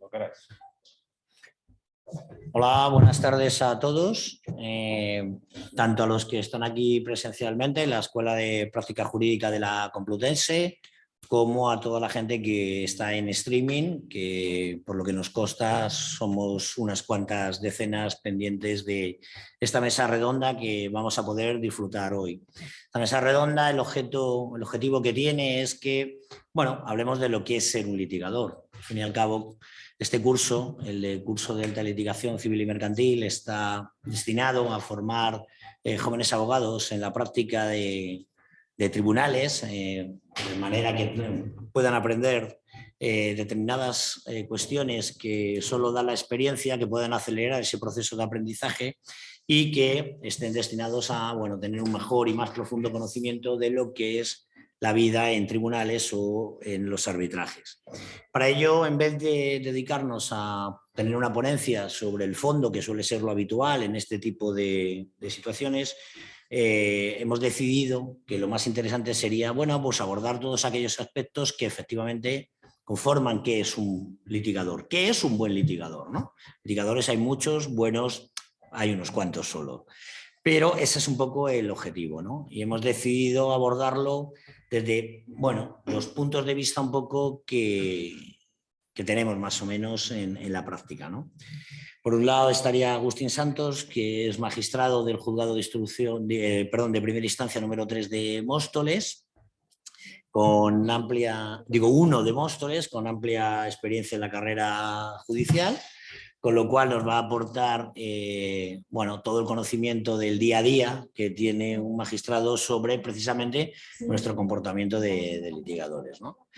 Lo queráis. Hola, buenas tardes a todos, tanto a los que están aquí presencialmente en la Escuela de Práctica Jurídica de la Complutense, como a toda la gente que está en streaming, que por lo que nos consta somos unas cuantas decenas pendientes de esta mesa redonda que vamos a poder disfrutar hoy. Esta mesa redonda, el objetivo que tiene es que, bueno, hablemos de lo que es ser un litigador. Al fin y al cabo, este curso, el curso de alta litigación civil y mercantil, está destinado a formar jóvenes abogados en la práctica de tribunales, de manera que puedan aprender determinadas cuestiones que solo da la experiencia, que puedan acelerar ese proceso de aprendizaje y que estén destinados a, bueno, tener un mejor y más profundo conocimiento de lo que es la vida en tribunales o en los arbitrajes. Para ello, en vez de dedicarnos a tener una ponencia sobre el fondo, que suele ser lo habitual en este tipo de situaciones, hemos decidido que lo más interesante sería, bueno, pues abordar todos aquellos aspectos que efectivamente conforman qué es un litigador, qué es un buen litigador, ¿no? Litigadores hay muchos, buenos hay unos cuantos solo. Pero ese es un poco el objetivo, ¿no? Y hemos decidido abordarlo desde, bueno, los puntos de vista un poco que tenemos más o menos en la práctica, ¿no? Por un lado estaría Agustín Santos, que es magistrado del Juzgado de Instrucción, de primera instancia número 3 de Móstoles, con amplia, uno de Móstoles, con amplia experiencia en la carrera judicial, con lo cual nos va a aportar bueno, todo el conocimiento del día a día que tiene un magistrado sobre precisamente nuestro comportamiento de litigadores, ¿no?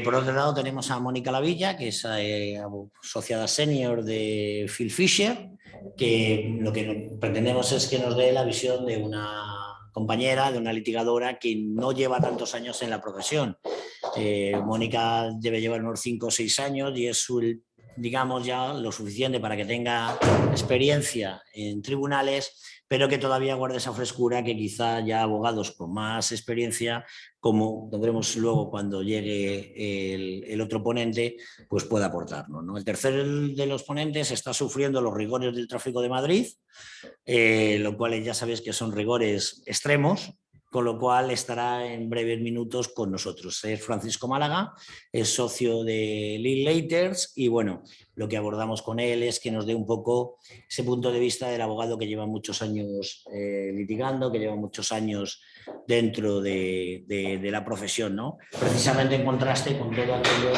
Por otro lado tenemos a Mónica Lavilla, que es asociada senior de Phil Fisher, que lo que pretendemos es que nos dé la visión de una compañera, de una litigadora que no lleva tantos años en la profesión. Mónica debe llevar unos 5 o 6 años y es digamos ya lo suficiente para que tenga experiencia en tribunales, pero que todavía guarde esa frescura que quizá ya abogados con más experiencia, como tendremos luego cuando llegue el otro ponente, pues pueda aportarnos, ¿no? El tercer de los ponentes está sufriendo los rigores del tráfico de Madrid, lo cual ya sabéis que son rigores extremos, con lo cual estará en breves minutos con nosotros. Es Francisco Málaga, es socio de Linklaters y bueno, lo que abordamos con él es que nos dé un poco ese punto de vista del abogado que lleva muchos años litigando, que lleva muchos años dentro de la profesión, ¿no? Precisamente en contraste con todo aquello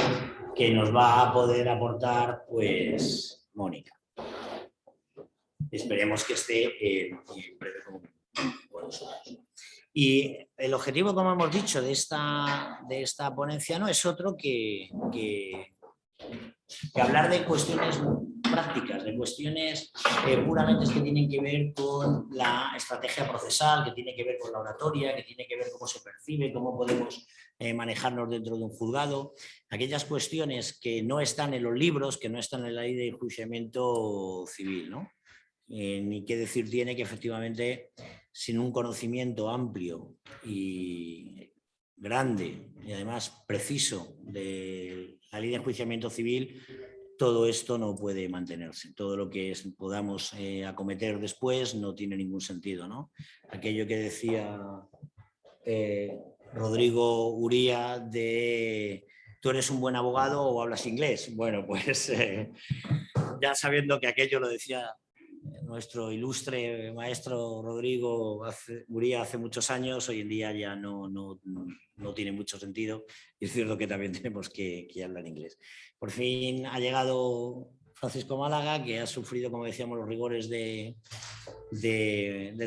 que nos va a poder aportar, pues, Mónica. Esperemos que esté en breve con nosotros. Y el objetivo, como hemos dicho, de esta ponencia no es otro que hablar de cuestiones prácticas, de cuestiones puramente que tienen que ver con la estrategia procesal, que tiene que ver con la oratoria, que tiene que ver cómo se percibe, cómo podemos manejarnos dentro de un juzgado, aquellas cuestiones que no están en los libros, que no están en la ley de enjuiciamiento civil, ¿no? Ni qué decir tiene que efectivamente sin un conocimiento amplio y grande y además preciso de la ley de enjuiciamiento civil, todo esto no puede mantenerse. Todo lo que podamos acometer después no tiene ningún sentido, ¿no? Aquello que decía Rodrigo Uría de ¿tú eres un buen abogado o hablas inglés? Bueno, pues ya sabiendo que aquello lo decía nuestro ilustre maestro Rodrigo Uría hace muchos años, hoy en día ya no tiene mucho sentido y es cierto que también tenemos que hablar inglés. Por fin ha llegado Francisco Málaga, que ha sufrido, como decíamos, los rigores del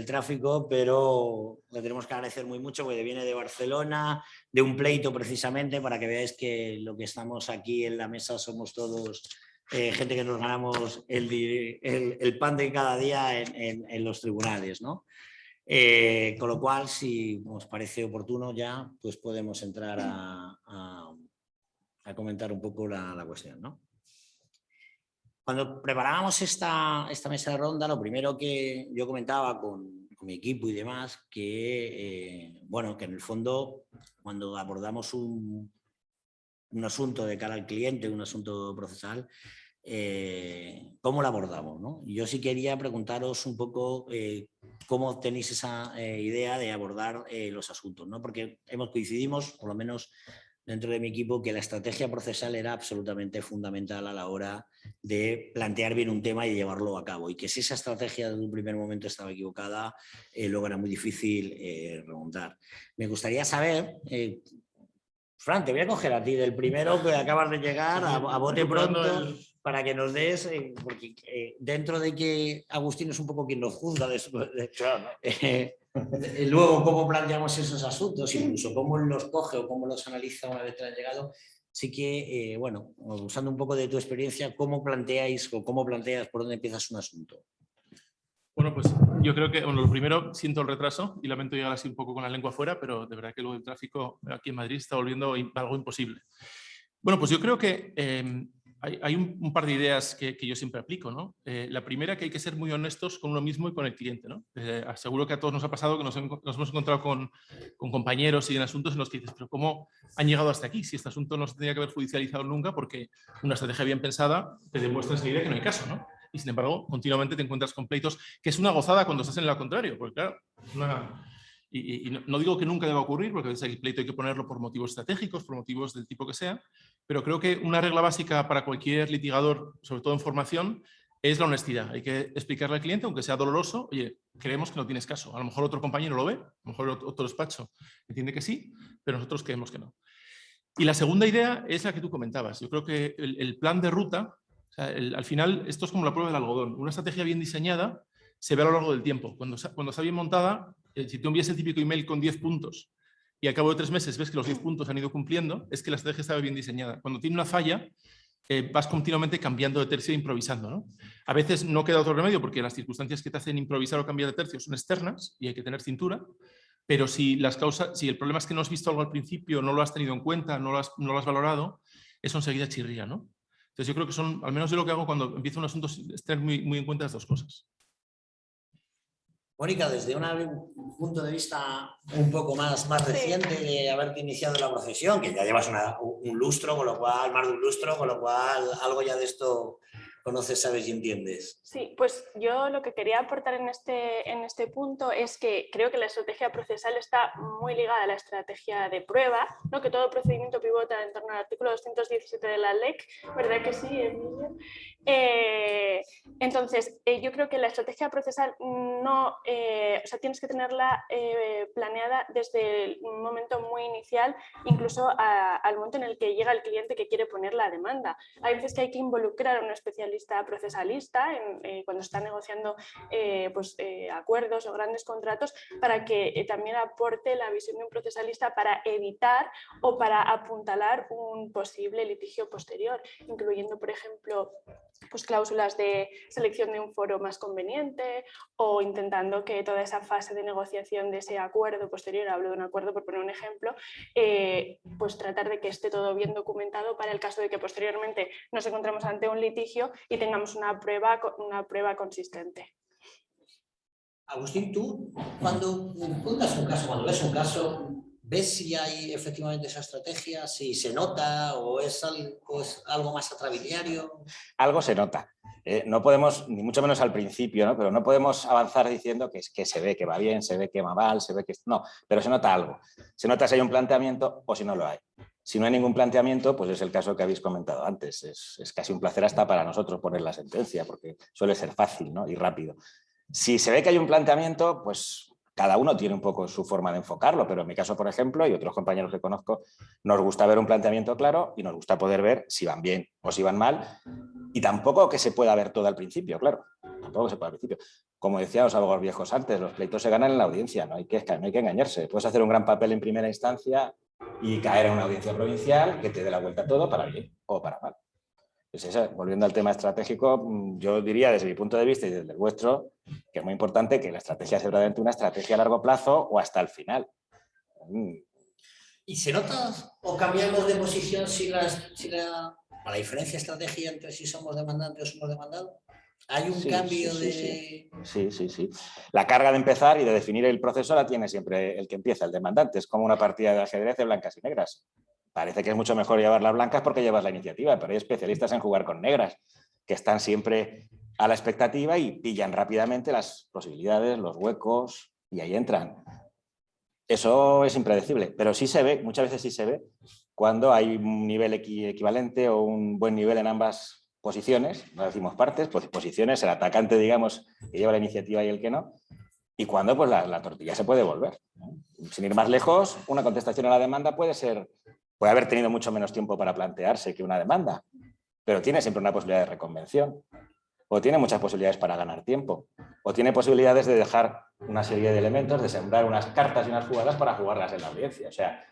tráfico, pero le tenemos que agradecer muy mucho porque viene de Barcelona, de un pleito precisamente, para que veáis que lo que estamos aquí en la mesa somos todos gente que nos ganamos el pan de cada día en los tribunales, ¿no? Con lo cual, si os parece oportuno ya, pues podemos entrar a comentar un poco la cuestión, ¿no? Cuando preparábamos esta mesa de ronda, lo primero que yo comentaba con mi equipo y demás, que bueno, que en el fondo, cuando abordamos un un asunto de cara al cliente, un asunto procesal, ¿cómo lo abordamos, ¿no? Yo sí quería preguntaros un poco cómo tenéis esa idea de abordar los asuntos, ¿no? Porque coincidimos, por lo menos dentro de mi equipo, que la estrategia procesal era absolutamente fundamental a la hora de plantear bien un tema y llevarlo a cabo. Y que si esa estrategia desde un primer momento estaba equivocada, luego era muy difícil remontar. Me gustaría saber... Fran, te voy a coger a ti del primero que acabas de llegar a bote pronto para que nos des, porque dentro de que Agustín es un poco quien nos juzga después luego cómo planteamos esos asuntos, incluso cómo los coge o cómo los analiza una vez que han llegado, sí que, bueno, usando un poco de tu experiencia, ¿cómo planteáis o cómo planteas por dónde empiezas un asunto? Bueno, pues yo creo que, bueno, lo primero, siento el retraso y lamento llegar así un poco con la lengua afuera, pero de verdad que luego el tráfico aquí en Madrid está volviendo algo imposible. Bueno, pues yo creo que hay un par de ideas que yo siempre aplico, ¿no? La primera, que hay que ser muy honestos con uno mismo y con el cliente, ¿no? Aseguro que a todos nos ha pasado que nos hemos encontrado con compañeros y en asuntos en los que dices, pero ¿cómo han llegado hasta aquí? Si este asunto no se tenía que haber judicializado nunca, porque una estrategia bien pensada te demuestra enseguida que no hay caso, ¿no? Y sin embargo, continuamente te encuentras con pleitos, que es una gozada cuando estás en lo contrario, porque claro, y no digo que nunca deba ocurrir, porque a veces el pleito hay que ponerlo por motivos estratégicos, por motivos del tipo que sea, pero creo que una regla básica para cualquier litigador, sobre todo en formación, es la honestidad. Hay que explicarle al cliente, aunque sea doloroso, oye, creemos que no tienes caso. A lo mejor otro compañero lo ve, a lo mejor otro despacho entiende que sí, pero nosotros creemos que no. Y la segunda idea es la que tú comentabas. Yo creo que el plan de ruta, o sea, al final, esto es como la prueba del algodón. Una estrategia bien diseñada se ve a lo largo del tiempo. Cuando está bien montada, si tú envías el típico email con 10 puntos y al cabo de 3 meses ves que los 10 puntos han ido cumpliendo, es que la estrategia estaba bien diseñada. Cuando tiene una falla, vas continuamente cambiando de tercio e improvisando, ¿no? A veces no queda otro remedio porque las circunstancias que te hacen improvisar o cambiar de tercio son externas y hay que tener cintura, pero si el problema es que no has visto algo al principio, no lo has tenido en cuenta, no lo has valorado, eso enseguida chirría, ¿no? Entonces yo creo que son, al menos yo lo que hago cuando empiezo un asunto, es tener muy en cuenta las dos cosas. Mónica, desde un punto de vista un poco más reciente de haberte iniciado la profesión, que ya llevas un lustro, con lo cual, más de un lustro, con lo cual algo ya de esto conoces, sabes y entiendes. Sí, pues yo lo que quería aportar en este punto es que creo que la estrategia procesal está muy ligada a la estrategia de prueba, ¿no? Que todo procedimiento pivota en torno al artículo 217 de la LEC, ¿verdad que sí, Emilio? Entonces, yo creo que la estrategia procesal no, o sea, tienes que tenerla planeada desde un momento muy inicial, incluso al momento en el que llega el cliente que quiere poner la demanda. Hay veces que hay que involucrar a un especialista procesalista cuando está negociando acuerdos o grandes contratos para que también aporte la visión de un procesalista para evitar o para apuntalar un posible litigio posterior, incluyendo, por ejemplo, pues cláusulas de selección de un foro más conveniente o intentando que toda esa fase de negociación de ese acuerdo posterior, hablo de un acuerdo por poner un ejemplo, pues tratar de que esté todo bien documentado para el caso de que posteriormente nos encontremos ante un litigio y tengamos una prueba consistente. Agustín, tú cuando cuentas un caso, cuando ves un caso, ¿ves si hay efectivamente esa estrategia, si se nota o es algo más atrabiliario? Algo se nota. No podemos, ni mucho menos al principio, ¿no? Pero no podemos avanzar diciendo que se ve que va bien, se ve que va mal, se ve que... No, pero se nota algo. Se nota si hay un planteamiento o si no lo hay. Si no hay ningún planteamiento, pues es el caso que habéis comentado antes. Es casi un placer hasta para nosotros poner la sentencia, porque suele ser fácil, ¿no? Y rápido. Si se ve que hay un planteamiento, pues cada uno tiene un poco su forma de enfocarlo, pero en mi caso, por ejemplo, y otros compañeros que conozco, nos gusta ver un planteamiento claro y nos gusta poder ver si van bien o si van mal, y tampoco que se pueda ver todo al principio, claro, tampoco se puede al principio. Como decía los abogados viejos antes, los pleitos se ganan en la audiencia, no hay que engañarse. Puedes hacer un gran papel en primera instancia y caer en una audiencia provincial que te dé la vuelta a todo para bien o para mal. Pues volviendo al tema estratégico, yo diría desde mi punto de vista y desde el vuestro que es muy importante que la estrategia sea realmente una estrategia a largo plazo o hasta el final. ¿Y se nota o cambiamos de posición si la diferencia de estrategia entre si somos demandantes o somos demandados? ¿Hay un cambio de...? Sí. La carga de empezar y de definir el proceso la tiene siempre el que empieza, el demandante. Es como una partida de ajedrez de blancas y negras. parece que es mucho mejor llevar las blancas porque llevas la iniciativa, pero hay especialistas en jugar con negras que están siempre a la expectativa y pillan rápidamente las posibilidades, los huecos y ahí entran. Eso es impredecible, pero sí se ve, muchas veces sí se ve, cuando hay un nivel equivalente o un buen nivel en ambas posiciones, no decimos partes, pues posiciones, el atacante, digamos, que lleva la iniciativa y el que no, y cuando pues la tortilla se puede volver, ¿no? Sin ir más lejos, una contestación a la demanda puede haber tenido mucho menos tiempo para plantearse que una demanda, pero tiene siempre una posibilidad de reconvención, o tiene muchas posibilidades para ganar tiempo, o tiene posibilidades de dejar una serie de elementos, de sembrar unas cartas y unas jugadas para jugarlas en la audiencia. O sea,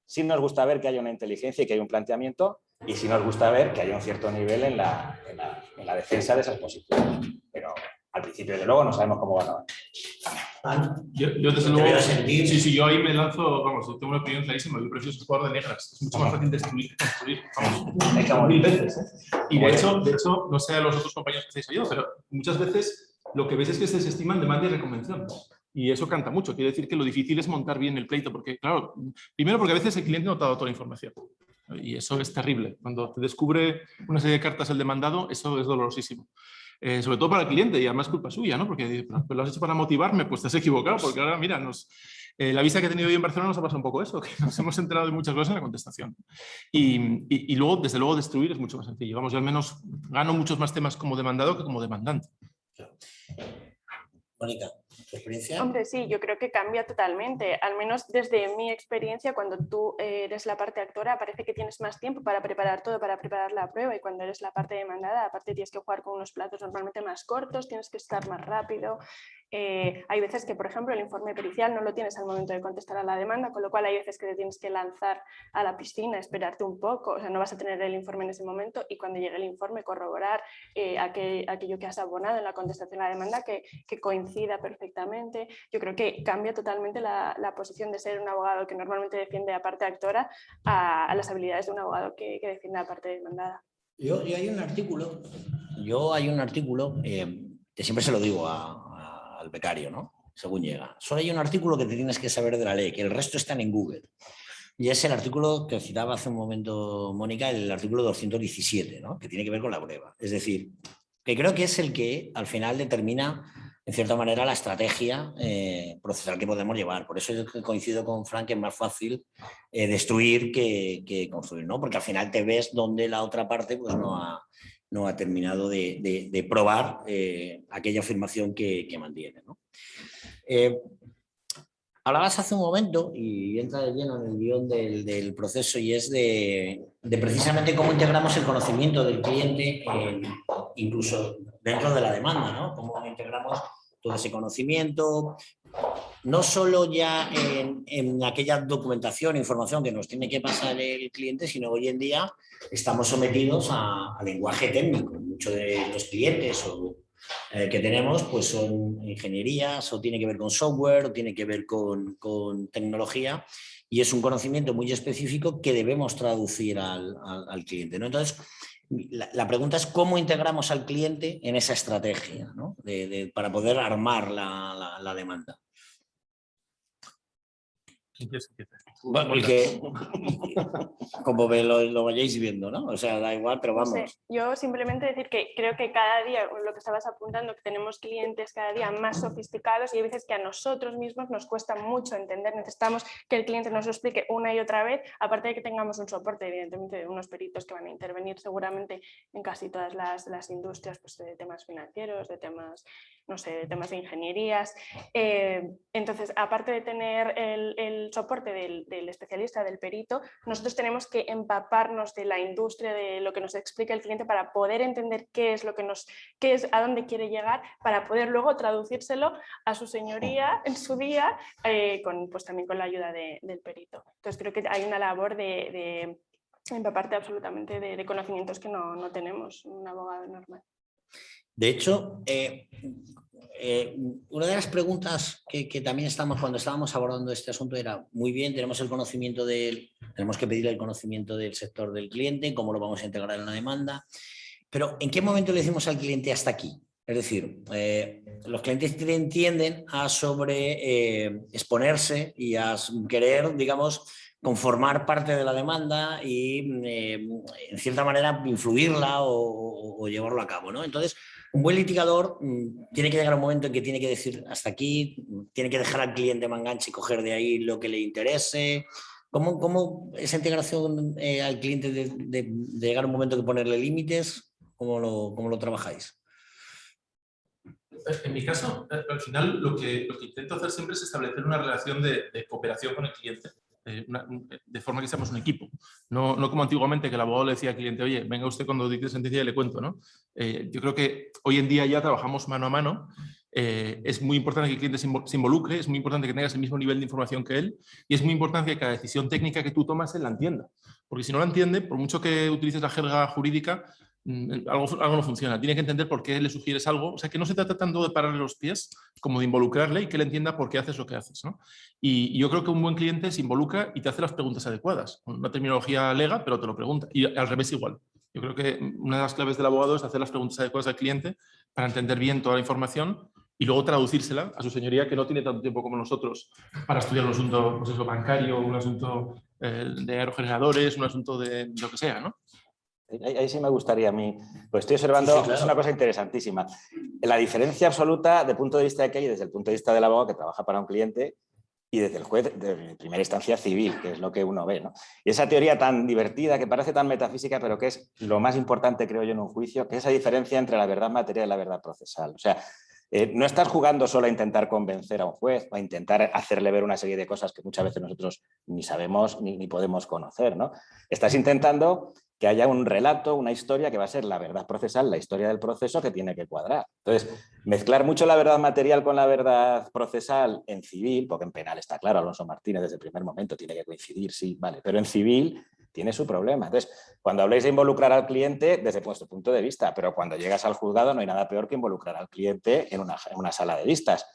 sí nos gusta ver que haya una inteligencia y que hay un planteamiento, y sí nos gusta ver que haya un cierto nivel en la defensa de esas posiciones. Pero al principio, de luego, no sabemos cómo va a acabar. Yo desde luego, sí, yo ahí me lanzo, vamos, yo tengo una opinión clarísima, yo prefiero ser jugador de negras, es mucho más fácil destruir que construir, vamos, 1000 veces. Y de hecho, no sé a los otros compañeros que estáis oyendo, pero muchas veces lo que ves es que se desestiman demanda y reconvención. Y eso canta mucho, quiere decir que lo difícil es montar bien el pleito, porque claro, primero porque a veces el cliente no te ha dado toda la información. Y eso es terrible. Cuando te descubre una serie de cartas el demandado, eso es dolorosísimo. Sobre todo para el cliente, y además culpa suya, ¿no? Porque lo has hecho para motivarme, pues te has equivocado, porque ahora, mira, la visa que he tenido hoy en Barcelona nos ha pasado un poco eso, que nos hemos enterado de muchas cosas en la contestación. Y luego, desde luego, destruir es mucho más sencillo. Vamos, yo al menos gano muchos más temas como demandado que como demandante. Mónica, ¿tu experiencia? Hombre, sí, yo creo que cambia totalmente. Al menos desde mi experiencia, cuando tú eres la parte actora, parece que tienes más tiempo para preparar todo, para preparar la prueba, y cuando eres la parte demandada, aparte tienes que jugar con unos plazos normalmente más cortos, tienes que estar más rápido. Hay veces que, por ejemplo, el informe pericial no lo tienes al momento de contestar a la demanda, con lo cual hay veces que te tienes que lanzar a la piscina, esperarte un poco, o sea, no vas a tener el informe en ese momento, y cuando llegue el informe corroborar aquello que has abonado en la contestación a la demanda que coincida perfectamente. Yo creo que cambia totalmente la posición de ser un abogado que normalmente defiende a parte actora a las habilidades de un abogado que defiende a parte demandada. Yo hay un artículo que siempre se lo digo al becario, ¿no? Según llega. Solo hay un artículo que te tienes que saber de la ley, que el resto están en Google. Y es el artículo que citaba hace un momento Mónica, el artículo 217, ¿no? Que tiene que ver con la prueba. Es decir, que creo que es el que al final determina, en cierta manera, la estrategia procesal que podemos llevar. Por eso yo coincido con Frank que es más fácil destruir que construir, ¿no? Porque al final te ves donde la otra parte pues, no ha terminado de probar aquella afirmación que mantiene, ¿no? Hablabas hace un momento, y entra de lleno en el guión del proceso, y es de precisamente cómo integramos el conocimiento del cliente, incluso dentro de la demanda, ¿no? Cómo integramos todo ese conocimiento, no solo ya en aquella documentación, información que nos tiene que pasar el cliente, sino hoy en día estamos sometidos a lenguaje técnico. Muchos de los clientes que tenemos pues son ingenierías, o tiene que ver con software, o tiene que ver con tecnología, y es un conocimiento muy específico que debemos traducir al cliente, ¿no? Entonces, la pregunta es cómo integramos al cliente en esa estrategia, ¿no? Para poder armar la demanda. Bueno, como lo vayáis viendo, ¿no? O sea, da igual, pero vamos. No sé, yo simplemente decir que creo que cada día, lo que estabas apuntando, que tenemos clientes cada día más sofisticados, y hay veces que a nosotros mismos nos cuesta mucho entender, necesitamos que el cliente nos lo explique una y otra vez, aparte de que tengamos un soporte, evidentemente, de unos peritos que van a intervenir seguramente en casi todas las industrias, pues de temas financieros, de temas, no sé, de temas de ingenierías. Entonces, aparte de tener el soporte del especialista, del perito, nosotros tenemos que empaparnos de la industria, de lo que nos explica el cliente, para poder entender qué es, a dónde quiere llegar, para poder luego traducírselo a su señoría en su día, pues también con la ayuda del perito. Entonces creo que hay una labor de empaparte absolutamente de conocimientos que no tenemos un abogado normal. De hecho, una de las preguntas que también cuando estábamos abordando este asunto era, muy bien, tenemos que pedir el conocimiento del sector del cliente, cómo lo vamos a integrar en la demanda, pero ¿en qué momento le decimos al cliente hasta aquí? Es decir, los clientes tienden a exponerse y a querer, digamos, conformar parte de la demanda y, en cierta manera, influirla o llevarlo a cabo, ¿no? Entonces, un buen litigador tiene que llegar a un momento en que tiene que decir hasta aquí, tiene que dejar al cliente manganche y coger de ahí lo que le interese. ¿Cómo esa integración al cliente de llegar a un momento que ponerle límites, cómo lo trabajáis? En mi caso, al final lo que intento hacer siempre es establecer una relación de cooperación con el cliente, de forma que seamos un equipo. No como antiguamente, que el abogado le decía al cliente, oye, venga usted cuando dicte sentencia y le cuento, ¿no? Yo creo que hoy en día ya trabajamos mano a mano. Es muy importante que el cliente se involucre, es muy importante que tengas el mismo nivel de información que él y es muy importante que cada decisión técnica que tú tomas él la entienda. Porque si no la entiende, por mucho que utilices la jerga jurídica, algo no funciona. Tiene que entender por qué le sugieres algo. O sea, que no se trata tanto de pararle los pies como de involucrarle y que él entienda por qué haces lo que haces, ¿no? Y yo creo que un buen cliente se involucra y te hace las preguntas adecuadas. Una terminología lega, pero te lo pregunta. Y al revés igual. Yo creo que una de las claves del abogado es hacer las preguntas adecuadas al cliente para entender bien toda la información y luego traducírsela a su señoría, que no tiene tanto tiempo como nosotros para estudiar un asunto, pues eso, bancario, un asunto de aerogeneradores, un asunto de lo que sea, ¿no? Ahí sí me gustaría a mí, pues estoy observando, sí, claro. Es una cosa interesantísima. La diferencia absoluta de punto de vista de aquello, desde el punto de vista del abogado que trabaja para un cliente y desde el juez de primera instancia civil, que es lo que uno ve, ¿no? Y esa teoría tan divertida, que parece tan metafísica, pero que es lo más importante, creo yo, en un juicio, que es esa diferencia entre la verdad material y la verdad procesal. O sea, no estás jugando solo a intentar convencer a un juez o a intentar hacerle ver una serie de cosas que muchas veces nosotros ni sabemos ni podemos conocer, ¿no? Estás intentando que haya un relato, una historia que va a ser la verdad procesal, la historia del proceso que tiene que cuadrar. Entonces, mezclar mucho la verdad material con la verdad procesal en civil, porque en penal está claro, Alonso Martínez desde el primer momento tiene que coincidir, sí, vale, pero en civil tiene su problema. Entonces, cuando habléis de involucrar al cliente, desde vuestro punto de vista, pero cuando llegas al juzgado no hay nada peor que involucrar al cliente en una sala de vistas.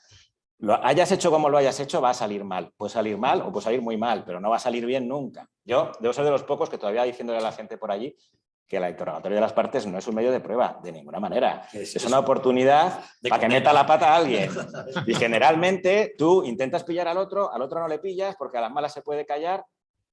Lo hayas hecho como lo hayas hecho, va a salir mal. Puede salir mal o puede salir muy mal, pero no va a salir bien nunca. Yo debo ser de los pocos que todavía diciéndole a la gente por allí que el interrogatorio de las partes no es un medio de prueba, de ninguna manera. Es una oportunidad para que meta la pata a alguien. Y generalmente tú intentas pillar al otro no le pillas porque a las malas se puede callar,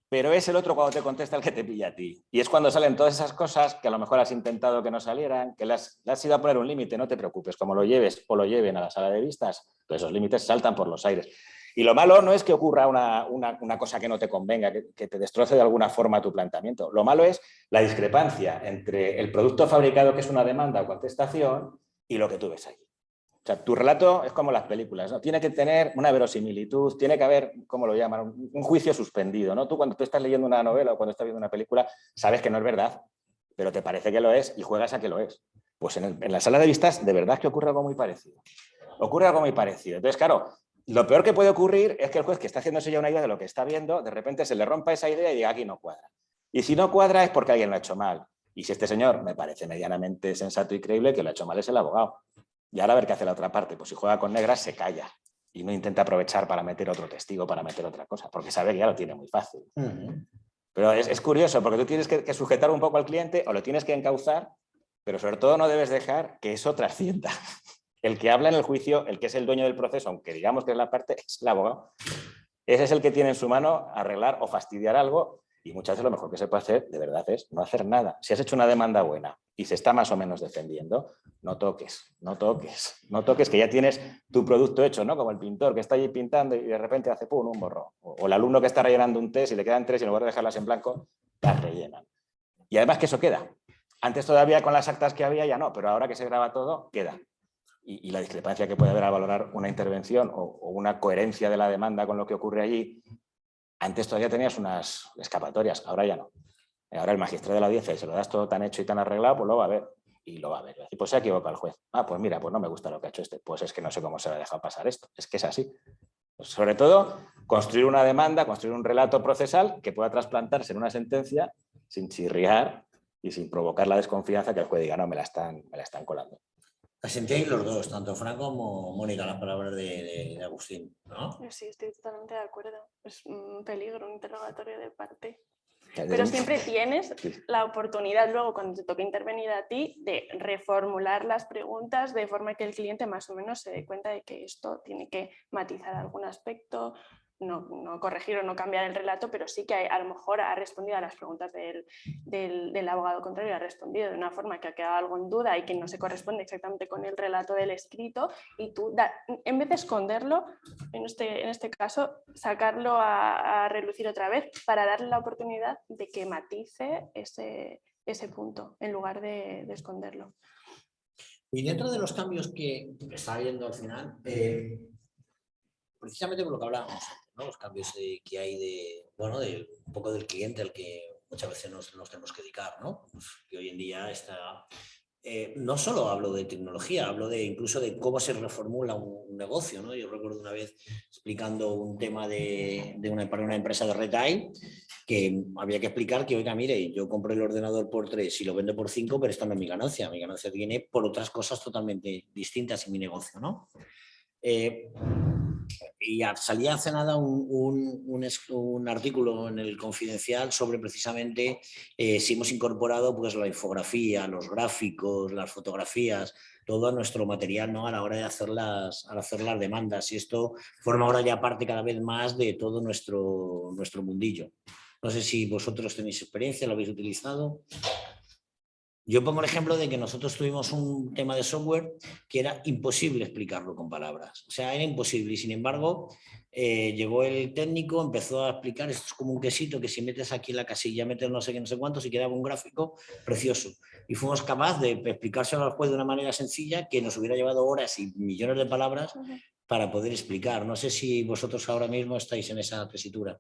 pero es el otro cuando te contesta el que te pilla a ti. Y es cuando salen todas esas cosas que a lo mejor has intentado que no salieran, que le has ido a poner un límite, no te preocupes, como lo lleves o lo lleven a la sala de vistas, pues esos límites saltan por los aires. Y lo malo no es que ocurra una cosa que no te convenga, que te destroce de alguna forma tu planteamiento. Lo malo es la discrepancia entre el producto fabricado, que es una demanda o contestación, y lo que tú ves allí. O sea, tu relato es como las películas, ¿no? Tiene que tener una verosimilitud, tiene que haber, ¿cómo lo llaman? Un juicio suspendido, ¿no? Tú cuando tú estás leyendo una novela o cuando estás viendo una película, sabes que no es verdad, pero te parece que lo es y juegas a que lo es. Pues en la sala de vistas, de verdad que ocurre algo muy parecido. Ocurre algo muy parecido. Entonces, claro, lo peor que puede ocurrir es que el juez, que está haciéndose ya una idea de lo que está viendo, de repente se le rompa esa idea y diga, aquí no cuadra. Y si no cuadra es porque alguien lo ha hecho mal. Y si este señor me parece medianamente sensato y creíble, que lo ha hecho mal es el abogado. Y ahora a ver qué hace la otra parte. Pues si juega con negras, se calla. Y no intenta aprovechar para meter otro testigo, para meter otra cosa, porque sabe que ya lo tiene muy fácil. Pero es curioso, porque tú tienes que sujetar un poco al cliente o lo tienes que encauzar, pero sobre todo no debes dejar que eso trascienda. El que habla en el juicio, el que es el dueño del proceso, aunque digamos que es la parte, es el abogado. Ese es el que tiene en su mano arreglar o fastidiar algo. Y muchas veces lo mejor que se puede hacer, de verdad, es no hacer nada. Si has hecho una demanda buena y se está más o menos defendiendo, no toques, que ya tienes tu producto hecho, ¿no? Como el pintor que está allí pintando y de repente hace ¡pum! Un borrón. O el alumno que está rellenando un test y le quedan 3 y en lugar de dejarlas en blanco, las rellenan. Y además que eso queda. Antes todavía con las actas que había ya no, pero ahora que se graba todo, queda. Y la discrepancia que puede haber al valorar una intervención o una coherencia de la demanda con lo que ocurre allí. Antes todavía tenías unas escapatorias, ahora ya no. Ahora el magistrado de la audiencia, y se lo das todo tan hecho y tan arreglado, pues lo va a ver. Y lo va a ver. Y pues se ha equivocado el juez. Ah, pues mira, pues no me gusta lo que ha hecho este. Pues es que no sé cómo se le ha dejado pasar esto. Es que es así. Pues sobre todo, construir una demanda, construir un relato procesal que pueda trasplantarse en una sentencia sin chirriar y sin provocar la desconfianza que el juez diga, no, me la están colando. Asentéis los dos, tanto Fran como Mónica, las palabras de Agustín, ¿no? Sí, estoy totalmente de acuerdo. Es un peligro, un interrogatorio de parte. Pero siempre tienes la oportunidad luego, cuando te toque intervenir a ti, de reformular las preguntas de forma que el cliente más o menos se dé cuenta de que esto tiene que matizar algún aspecto, no corregir o no cambiar el relato, pero sí que a lo mejor ha respondido a las preguntas del abogado contrario, ha respondido de una forma que ha quedado algo en duda y que no se corresponde exactamente con el relato del escrito, y tú, en vez de esconderlo, en este caso, sacarlo a relucir otra vez para darle la oportunidad de que matice ese punto en lugar de esconderlo. Y dentro de los cambios que está habiendo al final, precisamente por lo que hablábamos, ¿no? Los cambios que hay de un poco del cliente al que muchas veces nos tenemos que dedicar, ¿no? Pues que hoy en día está... no solo hablo de tecnología, hablo incluso de cómo se reformula un negocio, ¿no? Yo recuerdo una vez explicando un tema para una empresa de retail, que había que explicar que, oiga, mire, yo compré el ordenador por 3 y lo vendo por 5, pero esto no es mi ganancia viene por otras cosas totalmente distintas en mi negocio, ¿no? Y salía hace nada un artículo en el Confidencial sobre precisamente si hemos incorporado pues la infografía, los gráficos, las fotografías, todo nuestro material, ¿no? A la hora de hacer las demandas, y esto forma ahora ya parte cada vez más de todo nuestro mundillo. No sé si vosotros tenéis experiencia, lo habéis utilizado. Yo pongo el ejemplo de que nosotros tuvimos un tema de software que era imposible explicarlo con palabras. O sea, era imposible. Y sin embargo, llegó el técnico, empezó a explicar, esto es como un quesito que si metes aquí en la casilla, metes no sé qué, no sé cuánto, y quedaba un gráfico precioso. Y fuimos capaces de explicárselo al juez de una manera sencilla que nos hubiera llevado horas y millones de palabras para poder explicar. No sé si vosotros ahora mismo estáis en esa tesitura.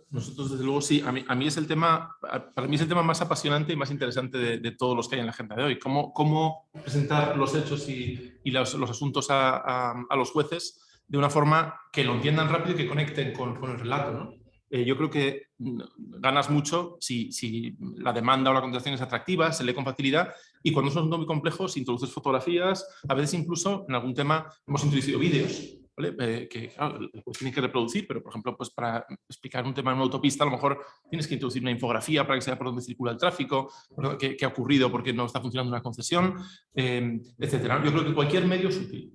Nosotros, desde luego, sí. Para mí es el tema más apasionante y más interesante de todos los que hay en la agenda de hoy. Cómo presentar los hechos y los asuntos a los jueces de una forma que lo entiendan rápido y que conecten con el relato, ¿no? Yo creo que ganas mucho si la demanda o la contestación es atractiva, se lee con facilidad, y cuando es un asunto muy complejo, si introduces fotografías, a veces incluso en algún tema hemos introducido vídeos, ¿vale? Que claro, pues tienen que reproducir, pero por ejemplo, pues para explicar un tema en una autopista, a lo mejor tienes que introducir una infografía para que se vea por dónde circula el tráfico, qué ha ocurrido, por qué no está funcionando una concesión, etcétera. Yo creo que cualquier medio es útil.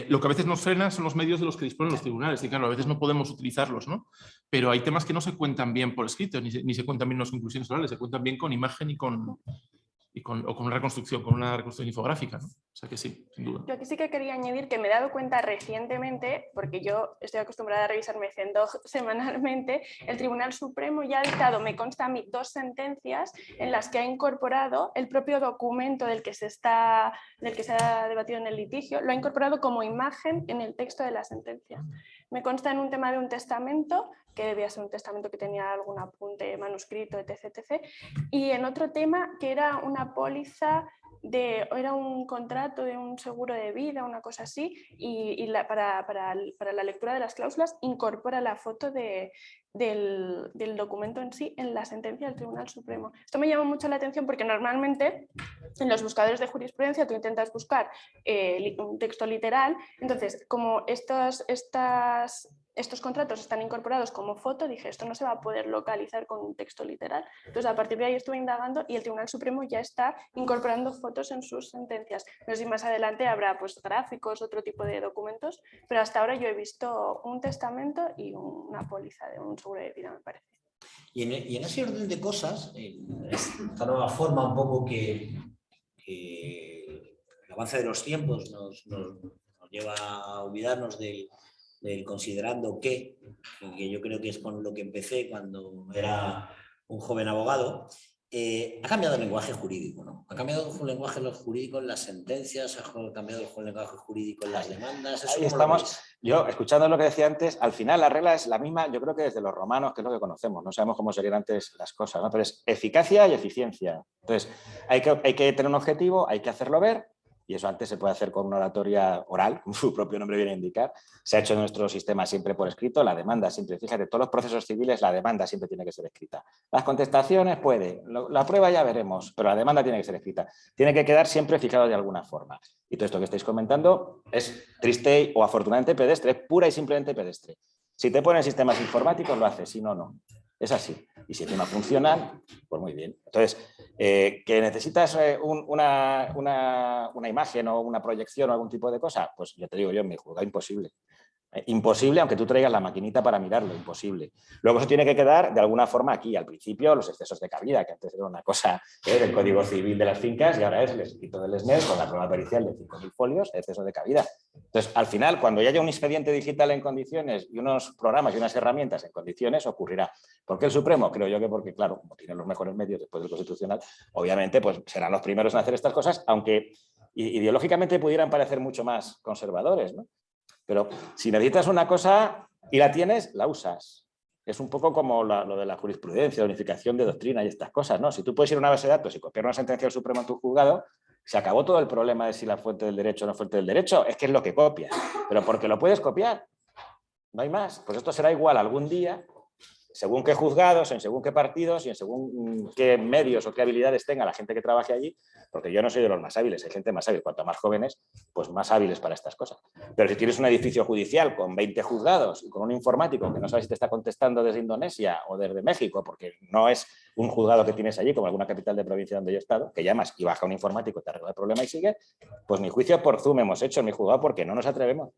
Lo que a veces nos frena son los medios de los que disponen los tribunales, y claro, a veces no podemos utilizarlos, ¿no? Pero hay temas que no se cuentan bien por escrito, ni se cuentan bien las conclusiones orales, se cuentan bien con imagen o con una reconstrucción, infográfica, ¿no? O sea que sí, sin duda. Yo aquí sí que quería añadir que me he dado cuenta recientemente, porque yo estoy acostumbrada a revisar Mecendo semanalmente, el Tribunal Supremo ya ha dictado, me consta a mí, 2 sentencias en las que ha incorporado el propio documento del que se ha debatido en el litigio, lo ha incorporado como imagen en el texto de la sentencia. Me consta en un tema de un testamento, que debía ser un testamento que tenía algún apunte manuscrito, etc. Y en otro tema que era una póliza, era un contrato de un seguro de vida, una cosa así, y para la lectura de las cláusulas incorpora la foto del documento en sí en la sentencia del Tribunal Supremo. Esto me llama mucho la atención porque normalmente en los buscadores de jurisprudencia tú intentas buscar un texto literal, entonces como estos contratos están incorporados como foto, dije, esto no se va a poder localizar con un texto literal. Entonces, a partir de ahí estuve indagando y el Tribunal Supremo ya está incorporando fotos en sus sentencias. No sé si más adelante habrá pues, gráficos, otro tipo de documentos, pero hasta ahora yo he visto un testamento y una póliza de un seguro de vida, me parece. Y en ese orden de cosas, esta nueva forma un poco que el avance de los tiempos nos lleva a olvidarnos del considerando que yo creo que es con lo que empecé cuando era un joven abogado, ha cambiado el lenguaje jurídico, ¿no? Ha cambiado el lenguaje jurídico en las sentencias, ha cambiado el lenguaje jurídico en las demandas. Ahí estamos. Yo, escuchando lo que decía antes, al final la regla es la misma, yo creo que desde los romanos, que es lo que conocemos, no sabemos cómo serían antes las cosas, ¿no? Pero es eficacia y eficiencia. Entonces, hay que tener un objetivo, hay que hacerlo ver, y eso antes se puede hacer con una oratoria oral, como su propio nombre viene a indicar. Se ha hecho en nuestro sistema siempre por escrito, la demanda siempre, fíjate, todos los procesos civiles la demanda siempre tiene que ser escrita. Las contestaciones puede, la prueba ya veremos, pero la demanda tiene que ser escrita. Tiene que quedar siempre fijado de alguna forma. Y todo esto que estáis comentando es triste o afortunadamente pedestre, es pura y simplemente pedestre. Si te ponen sistemas informáticos lo haces, si no, no. Es así. Y si encima funcionan, pues muy bien. Entonces, ¿que necesitas una imagen o una proyección o algún tipo de cosa? Pues yo te digo yo, en mi juzgado imposible. Imposible, aunque tú traigas la maquinita para mirarlo, imposible. Luego eso tiene que quedar de alguna forma aquí. Al principio, los excesos de cabida, que antes era una cosa del Código Civil de las fincas y ahora es el escrito del SNES con la prueba pericial de 5.000 folios, exceso de cabida. Entonces, al final, cuando ya haya un expediente digital en condiciones y unos programas y unas herramientas en condiciones, ocurrirá. ¿Por qué el Supremo? Creo yo que porque, claro, como tiene los mejores medios después del Constitucional, obviamente pues serán los primeros en hacer estas cosas, aunque ideológicamente pudieran parecer mucho más conservadores, ¿no? Pero si necesitas una cosa y la tienes, la usas. Es un poco como lo de la jurisprudencia, la unificación de doctrina y estas cosas, ¿no? Si tú puedes ir a una base de datos y copiar una sentencia del Supremo en tu juzgado, se acabó todo el problema de si la fuente del derecho o no fuente del derecho, es que es lo que copias. Pero porque lo puedes copiar, no hay más. Pues esto será igual algún día, según qué juzgados, en según qué partidos y en según qué medios o qué habilidades tenga la gente que trabaje allí, porque yo no soy de los más hábiles, hay gente más hábil, cuanto más jóvenes, pues más hábiles para estas cosas. Pero si tienes un edificio judicial con 20 juzgados y con un informático que no sabe si te está contestando desde Indonesia o desde México, porque no es un juzgado que tienes allí, como alguna capital de provincia donde yo he estado, que llamas y baja un informático, te arregla el problema y sigue, pues ni juicio por Zoom hemos hecho en mi juzgado porque no nos atrevemos.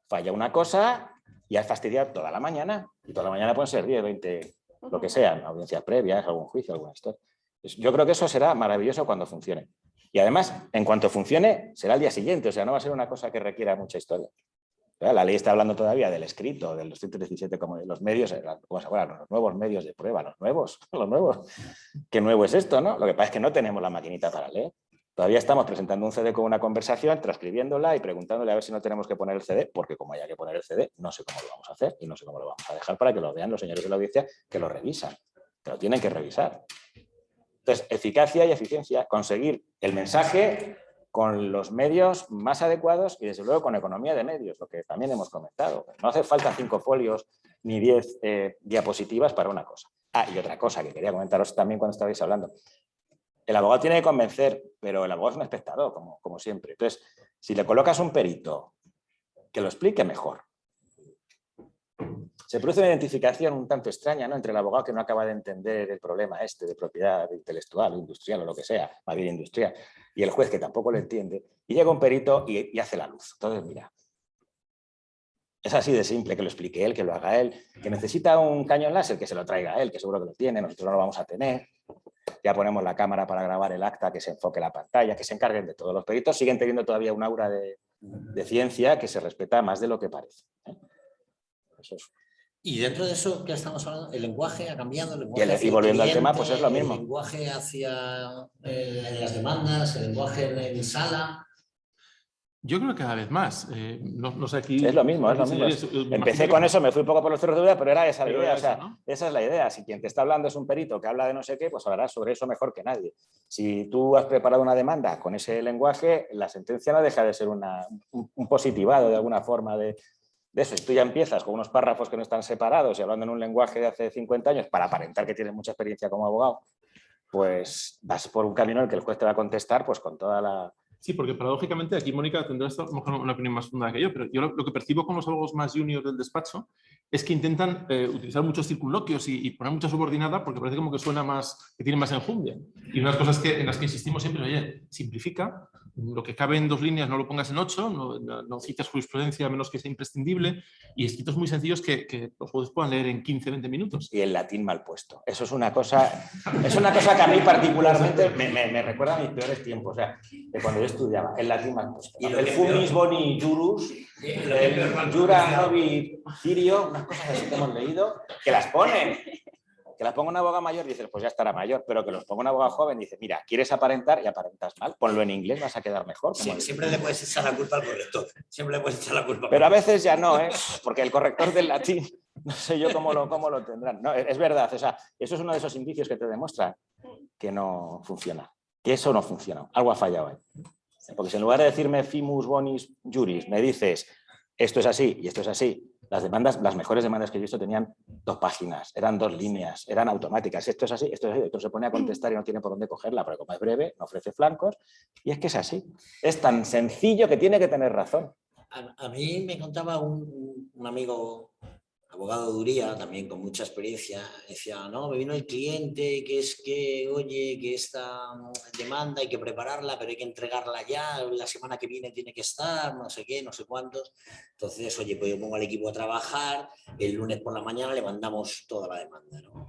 Falla una cosa y has fastidiado toda la mañana. Y toda la mañana pueden ser 10, 20, lo que sean, audiencias previas, algún juicio, alguna historia. Yo creo que eso será maravilloso cuando funcione. Y además, en cuanto funcione, será el día siguiente. O sea, no va a ser una cosa que requiera mucha historia. La ley está hablando todavía del escrito, del 217, como de los medios, ¿cómo se llama? Los nuevos medios de prueba, los nuevos. ¿Qué nuevo es esto, no? Lo que pasa es que no tenemos la maquinita para leer. Todavía estamos presentando un CD con una conversación, transcribiéndola y preguntándole a ver si no tenemos que poner el CD, porque como haya que poner el CD, no sé cómo lo vamos a hacer y no sé cómo lo vamos a dejar para que lo vean los señores de la audiencia que lo revisan, que lo tienen que revisar. Entonces, eficacia y eficiencia, conseguir el mensaje con los medios más adecuados y desde luego con economía de medios, lo que también hemos comentado. No hace falta 5 folios ni 10 diapositivas para una cosa. Ah, y otra cosa que quería comentaros también cuando estabais hablando. El abogado tiene que convencer, pero el abogado es un espectador, como siempre. Entonces, si le colocas un perito que lo explique mejor, se produce una identificación un tanto extraña, ¿no?, entre el abogado que no acaba de entender el problema este de propiedad intelectual, industrial o lo que sea, más bien industrial, y el juez que tampoco lo entiende, y llega un perito y hace la luz. Entonces, mira, es así de simple, que lo explique él, que lo haga él, que necesita un cañón láser, que se lo traiga él, que seguro que lo tiene, nosotros no lo vamos a tener. Ya ponemos la cámara para grabar el acta, que se enfoque la pantalla, que se encarguen de todos los peritos. Siguen teniendo todavía un aura de ciencia que se respeta más de lo que parece. Eso es. Y dentro de eso que estamos hablando, el lenguaje ha cambiado. El lenguaje Y volviendo al tema, pues es lo mismo. El lenguaje hacia las demandas, el lenguaje en sala. Yo creo que cada vez más. No sé aquí. Es lo mismo, es lo mismo. Empecé con eso, me fui un poco por los cerros de duda, pero era esa la idea. O sea, ¿no? Esa es la idea. Si quien te está hablando es un perito que habla de no sé qué, pues hablarás sobre eso mejor que nadie. Si tú has preparado una demanda con ese lenguaje, la sentencia no deja de ser un positivado de alguna forma de eso. Si tú ya empiezas con unos párrafos que no están separados y hablando en un lenguaje de hace 50 años para aparentar que tienes mucha experiencia como abogado, pues vas por un camino en el que el juez te va a contestar pues con toda la... Sí, porque paradójicamente aquí Mónica tendrá a lo mejor una opinión más fundada que yo, pero yo lo que percibo con los abogados más juniors del despacho es que intentan utilizar muchos circunloquios y poner mucha subordinada porque parece como que suena más, que tiene más enjundia. Y unas cosas en las que insistimos siempre, oye, simplifica, lo que cabe en 2 líneas no lo pongas en 8, no citas jurisprudencia a menos que sea imprescindible, y escritos muy sencillos que los jueces puedan leer en 15-20 minutos. Y el latín mal puesto. Eso es una cosa que a mí particularmente me recuerda a mis peores tiempos. O sea, de cuando yo estudiaba, el latín mal puesto. Y el fumis boni jurus, el jura novi cirio, unas cosas así que hemos leído, que las ponen. Que las ponga un abogado mayor y dices, pues ya estará mayor, pero que los ponga un abogado joven y dice, mira, quieres aparentar y aparentas mal, ponlo en inglés, vas a quedar mejor. Sí, siempre le puedes echar la culpa al corrector, siempre le puedes echar la culpa. Pero a veces ya no, porque el corrector del latín, no sé yo cómo lo tendrán. No, es verdad, o sea, eso es uno de esos indicios que te demuestran que no funciona, que eso no funciona, algo ha fallado ahí. Porque si en lugar de decirme fimus bonis juris, me dices, esto es así y esto es así, las mejores demandas que he visto tenían 2 páginas, eran 2 líneas, eran automáticas. Esto es así, esto es así. Otro se pone a contestar y no tiene por dónde cogerla, porque como es breve, no ofrece flancos. Y es que es así. Es tan sencillo que tiene que tener razón. A mí me contaba un amigo abogado de Uría, también con mucha experiencia, decía, no, me vino el cliente, que es que, oye, que esta demanda hay que prepararla, pero hay que entregarla ya, la semana que viene tiene que estar, no sé qué, no sé cuántos. Entonces, oye, pues yo pongo al equipo a trabajar, el lunes por la mañana le mandamos toda la demanda, ¿no?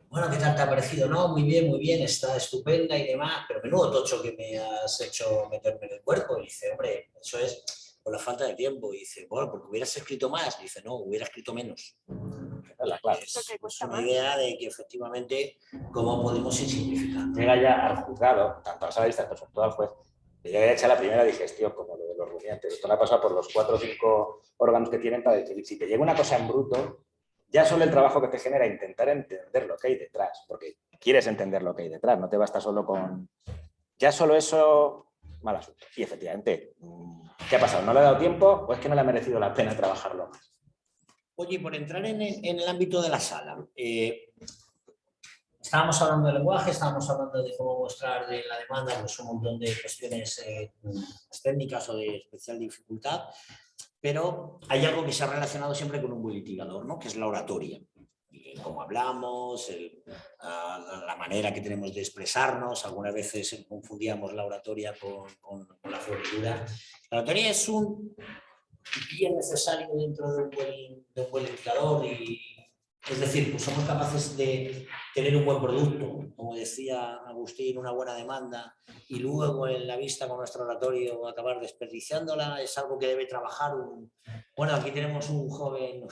Bueno, ¿qué tal te ha parecido? No, muy bien, está estupenda y demás, pero menudo tocho que me has hecho meterme en el cuerpo. Y dice, hombre, eso es por la falta de tiempo. Y dice, bueno, porque hubieras escrito más. Y dice, no, hubiera escrito menos. La clave. Es una idea de que efectivamente, ¿cómo podemos ir simplificando? Llega ya al juzgado, tanto a las analistas como sobre todo al juez, le llega a echar la primera digestión, como lo de los rumiantes. Esto la pasa por los 4 o 5 órganos que tienen para decidir. Si te llega una cosa en bruto, ya solo el trabajo que te genera intentar entender lo que hay detrás, porque quieres entender lo que hay detrás, no te basta solo con... Ya solo eso, mal asunto. Y efectivamente, ¿qué ha pasado? ¿No le ha dado tiempo o es que no le ha merecido la pena trabajarlo más? Oye, por entrar en el ámbito de la sala, estábamos hablando de lenguaje, estábamos hablando de cómo mostrar de la demanda pues un montón de cuestiones técnicas o de especial dificultad, pero hay algo que se ha relacionado siempre con un buen litigador, ¿no? Que es la oratoria. Cómo hablamos, la manera que tenemos de expresarnos, algunas veces confundíamos la oratoria con la floritura. La oratoria es un bien necesario dentro de un buen litigador y es decir, pues somos capaces de tener un buen producto, como decía Agustín, una buena demanda, y luego en la vista con nuestro oratorio acabar desperdiciándola, es algo que debe trabajar bueno, aquí tenemos un joven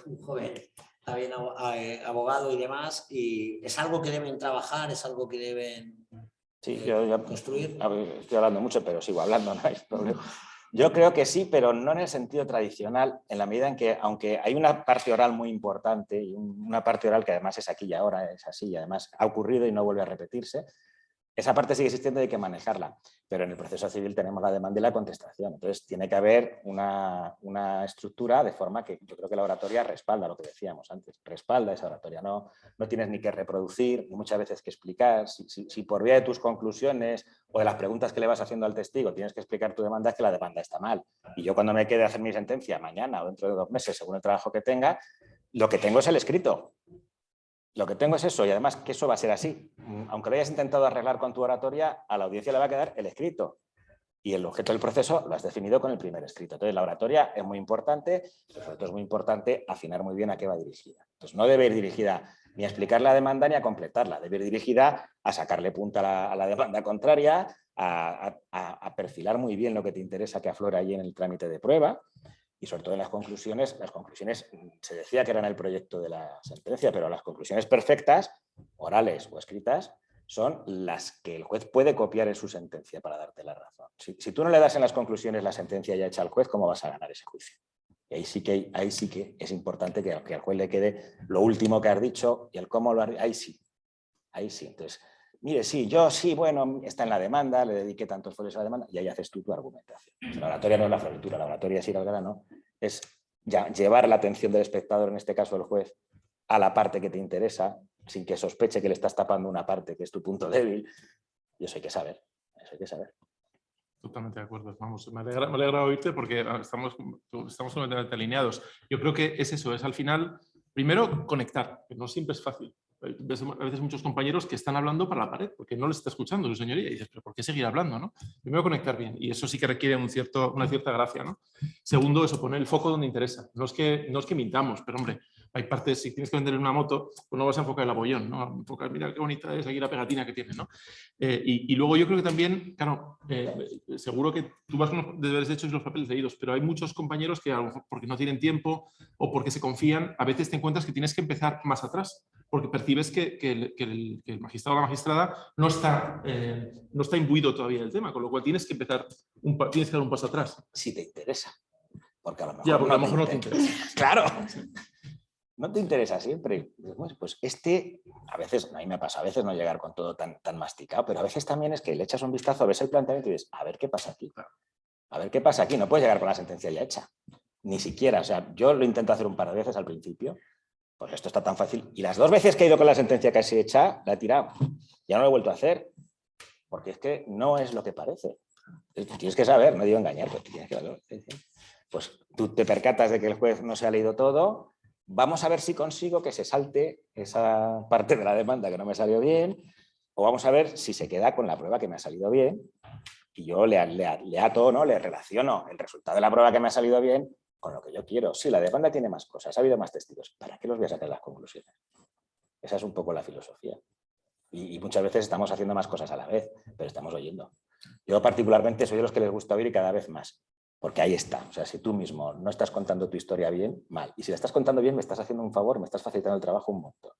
también abogado y demás, y es algo que deben trabajar, es algo que deben construir. Estoy hablando mucho, pero sigo hablando, no hay problema. Yo creo que sí, pero no en el sentido tradicional, en la medida en que, aunque hay una parte oral muy importante y una parte oral que además es aquí y ahora, es así, y además ha ocurrido y no vuelve a repetirse, esa parte sigue existiendo y hay que manejarla, pero en el proceso civil tenemos la demanda y la contestación. Entonces tiene que haber una estructura de forma que yo creo que la oratoria respalda lo que decíamos antes, respalda esa oratoria, no tienes ni que reproducir, ni muchas veces que explicar. Si por vía de tus conclusiones o de las preguntas que le vas haciendo al testigo tienes que explicar tu demanda, es que la demanda está mal. Y yo cuando me quede a hacer mi sentencia mañana o dentro de 2 meses, según el trabajo que tenga, lo que tengo es el escrito. Lo que tengo es eso, y además que eso va a ser así. Aunque lo hayas intentado arreglar con tu oratoria, a la audiencia le va a quedar el escrito. Y el objeto del proceso lo has definido con el primer escrito. Entonces, la oratoria es muy importante, pero sobre todo es muy importante afinar muy bien a qué va dirigida. Entonces, no debe ir dirigida ni a explicar la demanda ni a completarla. Debe ir dirigida a sacarle punta a la demanda contraria, a perfilar muy bien lo que te interesa que aflora ahí en el trámite de prueba. Y sobre todo en las conclusiones se decía que eran el proyecto de la sentencia, pero las conclusiones perfectas, orales o escritas, son las que el juez puede copiar en su sentencia para darte la razón. Si tú no le das en las conclusiones la sentencia ya hecha al juez, ¿cómo vas a ganar ese juicio? Y ahí sí que es importante que al juez le quede lo último que has dicho y el cómo lo has dicho. Ahí sí. Entonces, mire, sí, yo sí, bueno, está en la demanda, le dediqué tantos folios a la demanda y ahí haces tú tu argumentación. La oratoria no es la floritura, la oratoria es ir al grano, es ya llevar la atención del espectador, en este caso el juez, a la parte que te interesa, sin que sospeche que le estás tapando una parte que es tu punto débil. Y eso hay que saber, Totalmente de acuerdo. Vamos, me alegra oírte porque estamos completamente alineados. Yo creo que es eso, es al final, primero, conectar, que no siempre es fácil. Ves a veces muchos compañeros que están hablando para la pared porque no les está escuchando su señoría y dices, pero ¿por qué seguir hablando? ¿No? Primero, conectar bien y eso sí que requiere una cierta gracia, ¿no? Segundo, eso, poner el foco donde interesa. No es que mintamos, pero hombre, hay partes, si tienes que vender una moto, pues no vas a enfocar el abollón, ¿no? Enfocar, mira qué bonita es aquí la pegatina que tiene, ¿no? Y luego yo creo que también, claro, seguro que tú vas con los deberes hechos y los papeles leídos, pero hay muchos compañeros que a lo mejor porque no tienen tiempo o porque se confían, a veces te encuentras que tienes que empezar más atrás, porque percibes que el magistrado o la magistrada no está imbuido todavía del tema, con lo cual tienes que empezar, tienes que dar un paso atrás. Si te interesa. Porque a lo mejor, a lo mejor no te interesa. Claro. No te interesa siempre. Pues a veces, a mí me pasa, a veces no llegar con todo tan masticado, pero a veces también es que le echas un vistazo, ves el planteamiento y dices, a ver qué pasa aquí. A ver qué pasa aquí. No puedes llegar con la sentencia ya hecha. Ni siquiera. O sea, yo lo intento hacer un par de veces al principio, porque esto está tan fácil. Y las 2 veces que he ido con la sentencia casi hecha, la he tirado. Ya no lo he vuelto a hacer, porque es que no es lo que parece. Tienes que saber, no digo engañar, pero tienes que saber. Pues tú te percatas de que el juez no se ha leído todo vamos a ver si consigo que se salte esa parte de la demanda que no me salió bien, o vamos a ver si se queda con la prueba que me ha salido bien y yo le ato, ¿no? Le relaciono el resultado de la prueba que me ha salido bien con lo que yo quiero. Sí, la demanda tiene más cosas, ha habido más testigos. ¿Para qué los voy a sacar las conclusiones? Esa es un poco la filosofía. Y muchas veces estamos haciendo más cosas a la vez, pero estamos oyendo. Yo particularmente soy de los que les gusta oír y cada vez más, porque ahí está. O sea, si tú mismo no estás contando tu historia bien, mal. Y si la estás contando bien, me estás haciendo un favor, me estás facilitando el trabajo un montón.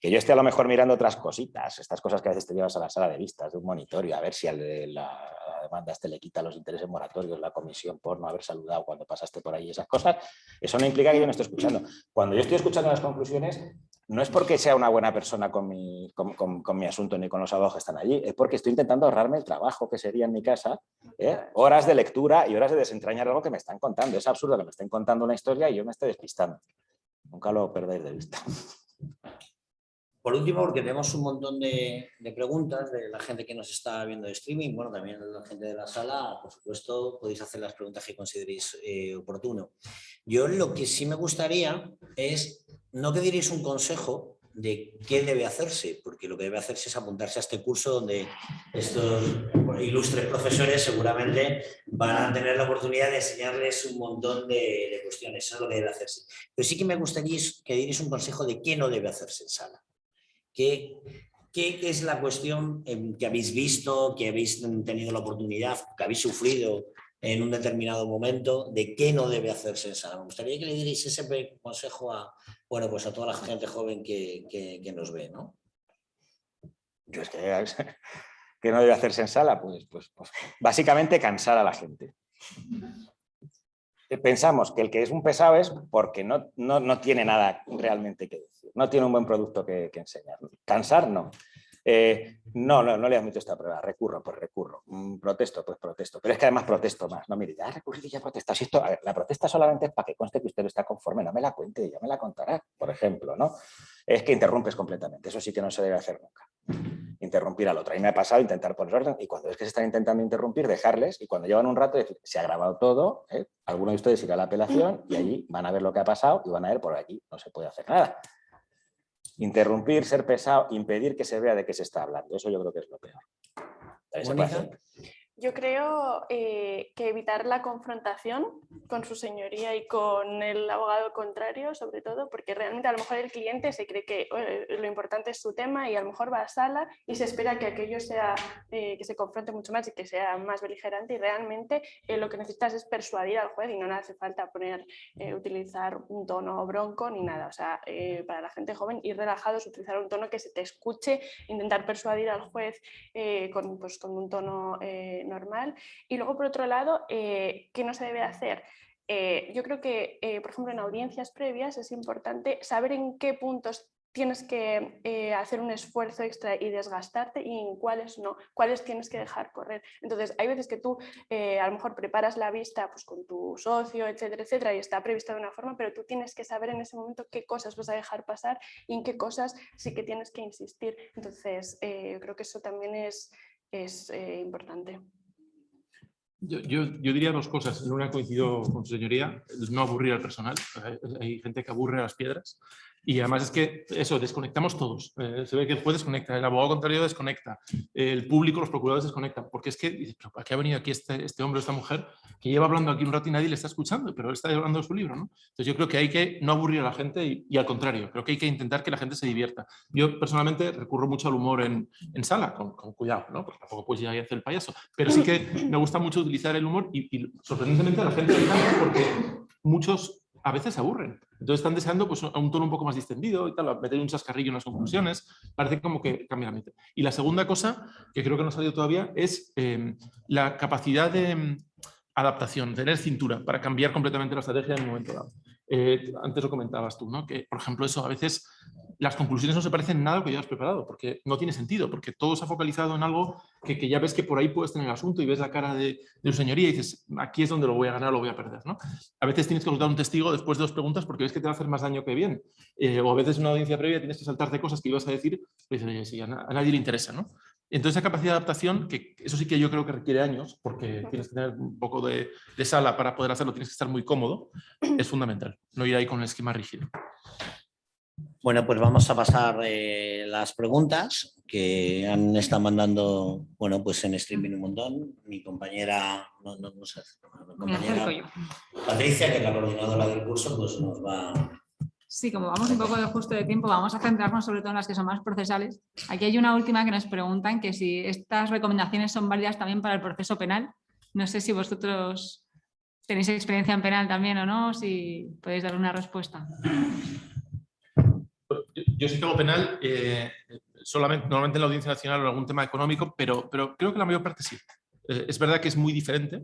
Que yo esté a lo mejor mirando otras cositas, estas cosas que a veces te llevas a la sala de vistas de un monitorio, a ver si la demanda le quita los intereses moratorios, la comisión por no haber saludado cuando pasaste por ahí, esas cosas, eso no implica que yo no esté escuchando. Cuando yo estoy escuchando las conclusiones, no es porque sea una buena persona con mi asunto ni con los abogados que están allí, es porque estoy intentando ahorrarme el trabajo que sería en mi casa, horas de lectura y horas de desentrañar algo que me están contando. Es absurdo que me estén contando una historia y yo me esté despistando. Nunca lo perdáis de vista. Por último, porque tenemos un montón de preguntas de la gente que nos está viendo de streaming, bueno, también la gente de la sala, por supuesto, podéis hacer las preguntas que consideréis oportuno. Yo lo que sí me gustaría es, no que dierais un consejo de qué debe hacerse, porque lo que debe hacerse es apuntarse a este curso donde estos ilustres profesores seguramente van a tener la oportunidad de enseñarles un montón de cuestiones, eso es lo que debe hacerse. Pero sí que me gustaría que dierais un consejo de qué no debe hacerse en sala. ¿Qué es la cuestión que habéis visto, que habéis tenido la oportunidad, que habéis sufrido en un determinado momento, de qué no debe hacerse en sala? Me gustaría que le dierais ese consejo a toda la gente joven que nos ve, ¿no? Yo es que no debe hacerse en sala, pues básicamente cansar a la gente. Pensamos que el que es un pesado es porque no tiene nada realmente que decir, no tiene un buen producto que enseñar. Cansar, no. No le admito esta prueba, recurro, protesto, pues protesto. Pero es que además protesto más. No, mire, ya recurrir y ya protestar. Si esto, la protesta solamente es para que conste que usted no está conforme, no me la cuente, ya me la contará, por ejemplo, ¿no? Es que interrumpes completamente, eso sí que no se debe hacer nunca. Interrumpir al otro. A mí me ha pasado intentar poner orden y cuando ves que se están intentando interrumpir, dejarles y cuando llevan un rato decir, se ha grabado todo, alguno de ustedes irá a la apelación y allí van a ver lo que ha pasado y van a ver por aquí, no se puede hacer nada. Interrumpir, ser pesado, impedir que se vea de qué se está hablando, eso yo creo que es lo peor. Yo creo que evitar la confrontación con su señoría y con el abogado contrario, sobre todo, porque realmente a lo mejor el cliente se cree que lo importante es su tema y a lo mejor va a sala y se espera que aquello sea, que se confronte mucho más y que sea más beligerante y realmente lo que necesitas es persuadir al juez y no le hace falta utilizar un tono bronco ni nada. O sea, para la gente joven ir relajados, utilizar un tono que se te escuche, intentar persuadir al juez con un tono normal. Y luego, por otro lado, ¿qué no se debe hacer? Yo creo que, por ejemplo, en audiencias previas es importante saber en qué puntos tienes que hacer un esfuerzo extra y desgastarte y en cuáles no, cuáles tienes que dejar correr. Entonces, hay veces que tú a lo mejor preparas la vista pues, con tu socio, etcétera, etcétera, y está prevista de una forma, pero tú tienes que saber en ese momento qué cosas vas a dejar pasar y en qué cosas sí que tienes que insistir. Entonces, yo creo que eso también es importante. Yo diría dos cosas. En una coincido con su señoría, no aburrir al personal. Hay gente que aburre a las piedras. Y además es que eso, desconectamos todos. Se ve que el juez desconecta, el abogado contrario desconecta, el público, los procuradores desconectan. Porque es que, dices, ¿pero para qué ha venido aquí este hombre o esta mujer que lleva hablando aquí un rato y nadie le está escuchando? Pero él está hablando de su libro, ¿no? Entonces yo creo que hay que no aburrir a la gente y al contrario, creo que hay que intentar que la gente se divierta. Yo personalmente recurro mucho al humor en sala, con cuidado, ¿no? Porque tampoco puedes llegar y hacer el payaso. Pero sí que me gusta mucho utilizar el humor y sorprendentemente a la gente le encanta porque muchos a veces se aburren. Entonces están deseando pues, un tono un poco más distendido y tal, meter un chascarrillo en las conclusiones, parece como que cambia la mente. Y la segunda cosa, que creo que no ha salido todavía, es la capacidad de adaptación, tener cintura para cambiar completamente la estrategia en un momento dado. Antes lo comentabas tú, ¿no? Que por ejemplo eso a veces las conclusiones no se parecen en nada a lo que ya has preparado, porque no tiene sentido, porque todo se ha focalizado en algo que ya ves que por ahí puedes tener el asunto y ves la cara de su señoría y dices, aquí es donde lo voy a ganar o lo voy a perder, ¿no? A veces tienes que consultar un testigo después de dos preguntas porque ves que te va a hacer más daño que bien. O a veces en una audiencia previa tienes que saltarte cosas que ibas a decir y dices, oye, sí, a nadie le interesa, ¿no? Entonces, esa capacidad de adaptación, que eso sí que yo creo que requiere años, porque tienes que tener un poco de sala para poder hacerlo, tienes que estar muy cómodo, es fundamental, no ir ahí con el esquema rígido. Bueno, pues vamos a pasar las preguntas que han estado mandando, bueno, pues en streaming un montón. Mi compañera, no sé, mi compañera Patricia, que es la coordinadora del curso, pues nos va... Sí, como vamos un poco de justo de tiempo, vamos a centrarnos sobre todo en las que son más procesales. Aquí hay una última que nos preguntan que si estas recomendaciones son válidas también para el proceso penal. No sé si vosotros tenéis experiencia en penal también o no, si podéis dar una respuesta. Yo sí que hago penal, normalmente en la Audiencia Nacional o en algún tema económico, pero creo que la mayor parte sí. Es verdad que es muy diferente,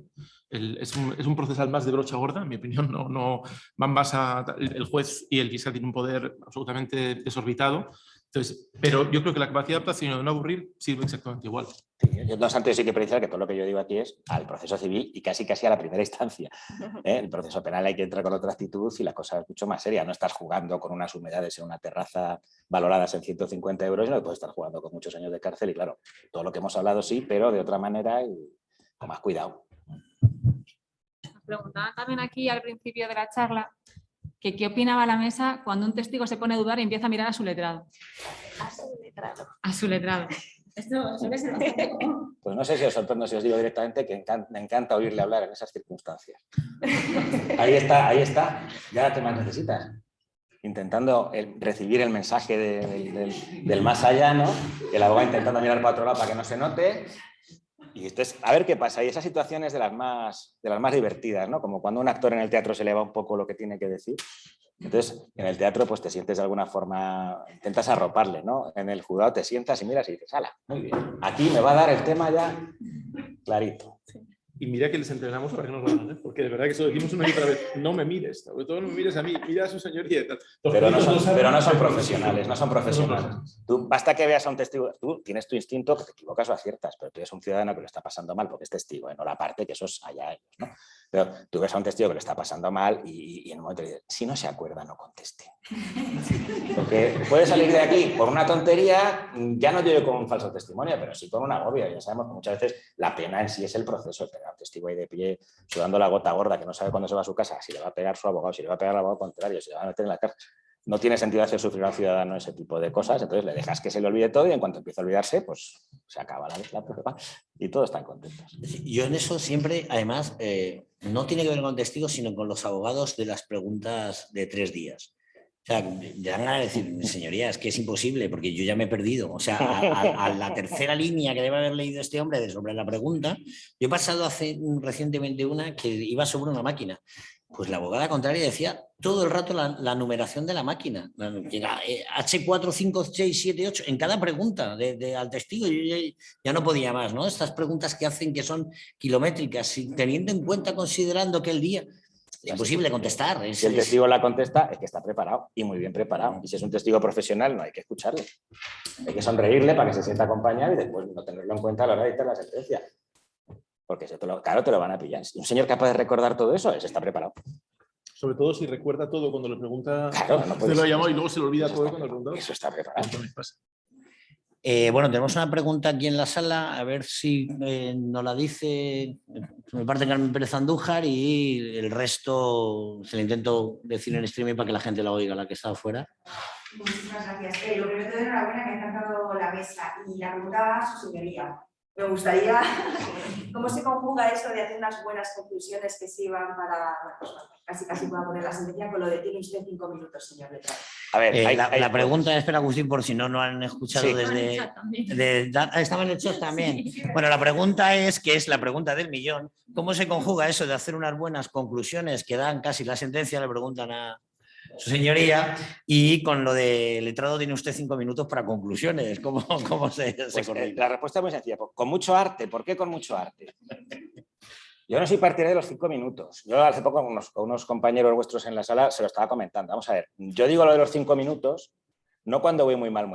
es un procesal más de brocha gorda, en mi opinión, no van más a el juez y el fiscal tienen un poder absolutamente desorbitado. Entonces, pero yo creo que la capacidad de adaptación y de no aburrir sirve exactamente igual. Sí, yo no obstante sí que precisar que todo lo que yo digo aquí es al proceso civil y casi a la primera instancia. El proceso penal hay que entrar con otra actitud y la cosa es mucho más seria. No estás jugando con unas humedades en una terraza valoradas en 150 euros, sino que puedes estar jugando con muchos años de cárcel y claro, todo lo que hemos hablado sí, pero de otra manera y con más cuidado. Nos preguntaban también aquí al principio de la charla que qué opinaba la mesa cuando un testigo se pone a dudar y empieza a mirar a su letrado. A su letrado. A su letrado. Esto suele ser bastante común. Pues no sé si os sorprendo si os digo directamente que me encanta oírle hablar en esas circunstancias. Ahí está. ¿Ya qué más necesitas? Intentando recibir el mensaje del más allá, ¿no? El abogado intentando mirar para otro lado para que no se note. Y entonces, a ver qué pasa. Y esas situaciones de las más divertidas, ¿no? Como cuando un actor en el teatro se le va un poco lo que tiene que decir. Entonces, en el teatro pues te sientes de alguna forma, intentas arroparle, ¿no? En el juzgado te sientas y miras y dices, ¡hala! Muy bien. Aquí me va a dar el tema ya clarito. Y mira que les entrenamos para que nos lo hagan, ¿eh? Porque de verdad que eso decimos una y otra vez, no me mires, sobre todo no me mires a mí, mira a su señoría y tal. Pero no son profesionales, no son profesionales. Tú, basta que veas a un testigo, tú tienes tu instinto, que te equivocas o aciertas, pero tú eres un ciudadano que lo está pasando mal porque es testigo, no la parte que eso es allá ellos, ¿no? Pero tú ves a un testigo que lo está pasando mal y en un momento le dices, si no se acuerda, no conteste. Porque puede salir de aquí por una tontería, ya no digo con un falso testimonio, pero sí con una agobio. Ya sabemos que muchas veces la pena en sí es el proceso, pero un testigo ahí de pie, sudando la gota gorda, que no sabe cuándo se va a su casa, si le va a pegar su abogado, si le va a pegar al abogado contrario, si le va a meter en la cárcel. No tiene sentido hacer sufrir a un ciudadano ese tipo de cosas, entonces le dejas que se le olvide todo y en cuanto empieza a olvidarse, pues se acaba la prueba y todos están contentos. Yo en eso siempre, además, no tiene que ver con testigos, sino con los abogados de las preguntas de 3 días. O sea, ya van a decir, señoría, es que es imposible porque yo ya me he perdido. O sea, a la tercera línea que debe haber leído este hombre sobre la pregunta, yo he pasado recientemente una que iba sobre una máquina. Pues la abogada contraria decía todo el rato la numeración de la máquina. H4, 5, 6, 7, 8, en cada pregunta al testigo. Yo ya no podía más, ¿no? Estas preguntas que hacen que son kilométricas, teniendo en cuenta, considerando que el día... Es imposible contestar. Si el testigo la contesta, es que está preparado y muy bien preparado. Y si es un testigo profesional, no hay que escucharle. Hay que sonreírle para que se sienta acompañado y después no tenerlo en cuenta a la hora de dictar la sentencia. Porque claro, te lo van a pillar. Si un señor capaz de recordar todo eso, él está preparado. Sobre todo si recuerda todo cuando le pregunta, claro, no se lo ha llamado y luego se le olvida todo cuando le pregunta. Eso está preparado. Bueno, tenemos una pregunta aquí en la sala, a ver si nos la dice, me parte Carmen Pérez Andújar y el resto se lo intento decir en streaming para que la gente la oiga, la que está afuera. Muchísimas gracias. Lo primero de enhorabuena, que ha encantado la mesa y la pregunta va a su señoría. Me gustaría, ¿cómo se conjuga eso de hacer unas buenas conclusiones que sirvan para, casi pueda poner la sentencia con lo de tiene usted 5 minutos, señor letrado? A ver, la pregunta, espera Agustín, por si no han escuchado sí. desde... Estaban hechos también. Sí. Bueno, la pregunta que es la pregunta del millón. ¿Cómo se conjuga eso de hacer unas buenas conclusiones que dan casi la sentencia? Le preguntan a su señoría, y con lo de letrado tiene usted 5 minutos para conclusiones. ¿Cómo se la respuesta es muy sencilla. Con mucho arte. ¿Por qué con mucho arte? Yo no soy partidario de los 5 minutos. Yo hace poco con unos compañeros vuestros en la sala se lo estaba comentando. Vamos a ver, yo digo lo de los 5 minutos no cuando voy muy mal.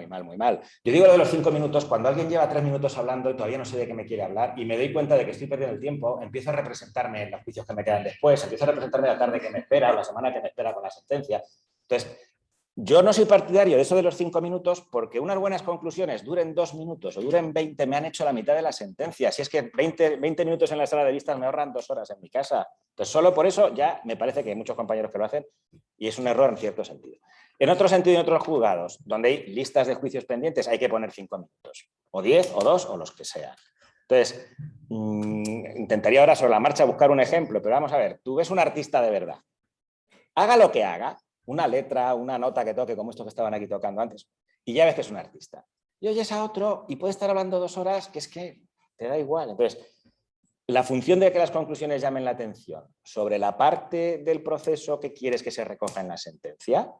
Yo digo lo de los 5 minutos cuando alguien lleva 3 minutos hablando y todavía no sé de qué me quiere hablar y me doy cuenta de que estoy perdiendo el tiempo, empiezo a representarme en los juicios que me quedan después, empiezo a representarme la tarde que me espera o la semana que me espera con la sentencia. Entonces, Yo no soy partidario de eso de los 5 minutos porque unas buenas conclusiones duren 2 minutos o duren 20 me han hecho la mitad de la sentencia. Si es que 20 minutos en la sala de vistas me ahorran 2 horas en mi casa. Entonces, solo por eso ya me parece que hay muchos compañeros que lo hacen y es un error en cierto sentido. En otro sentido, en otros juzgados, donde hay listas de juicios pendientes, hay que poner 5 minutos. O 10, o 2, o los que sean. Entonces, intentaría ahora sobre la marcha buscar un ejemplo, pero vamos a ver, tú ves un artista de verdad. Haga lo que haga, una letra, una nota que toque, como estos que estaban aquí tocando antes, y ya ves que es un artista. Y oyes a otro y puede estar hablando 2 horas, que es que te da igual. Entonces, la función de que las conclusiones llamen la atención sobre la parte del proceso que quieres que se recoja en la sentencia,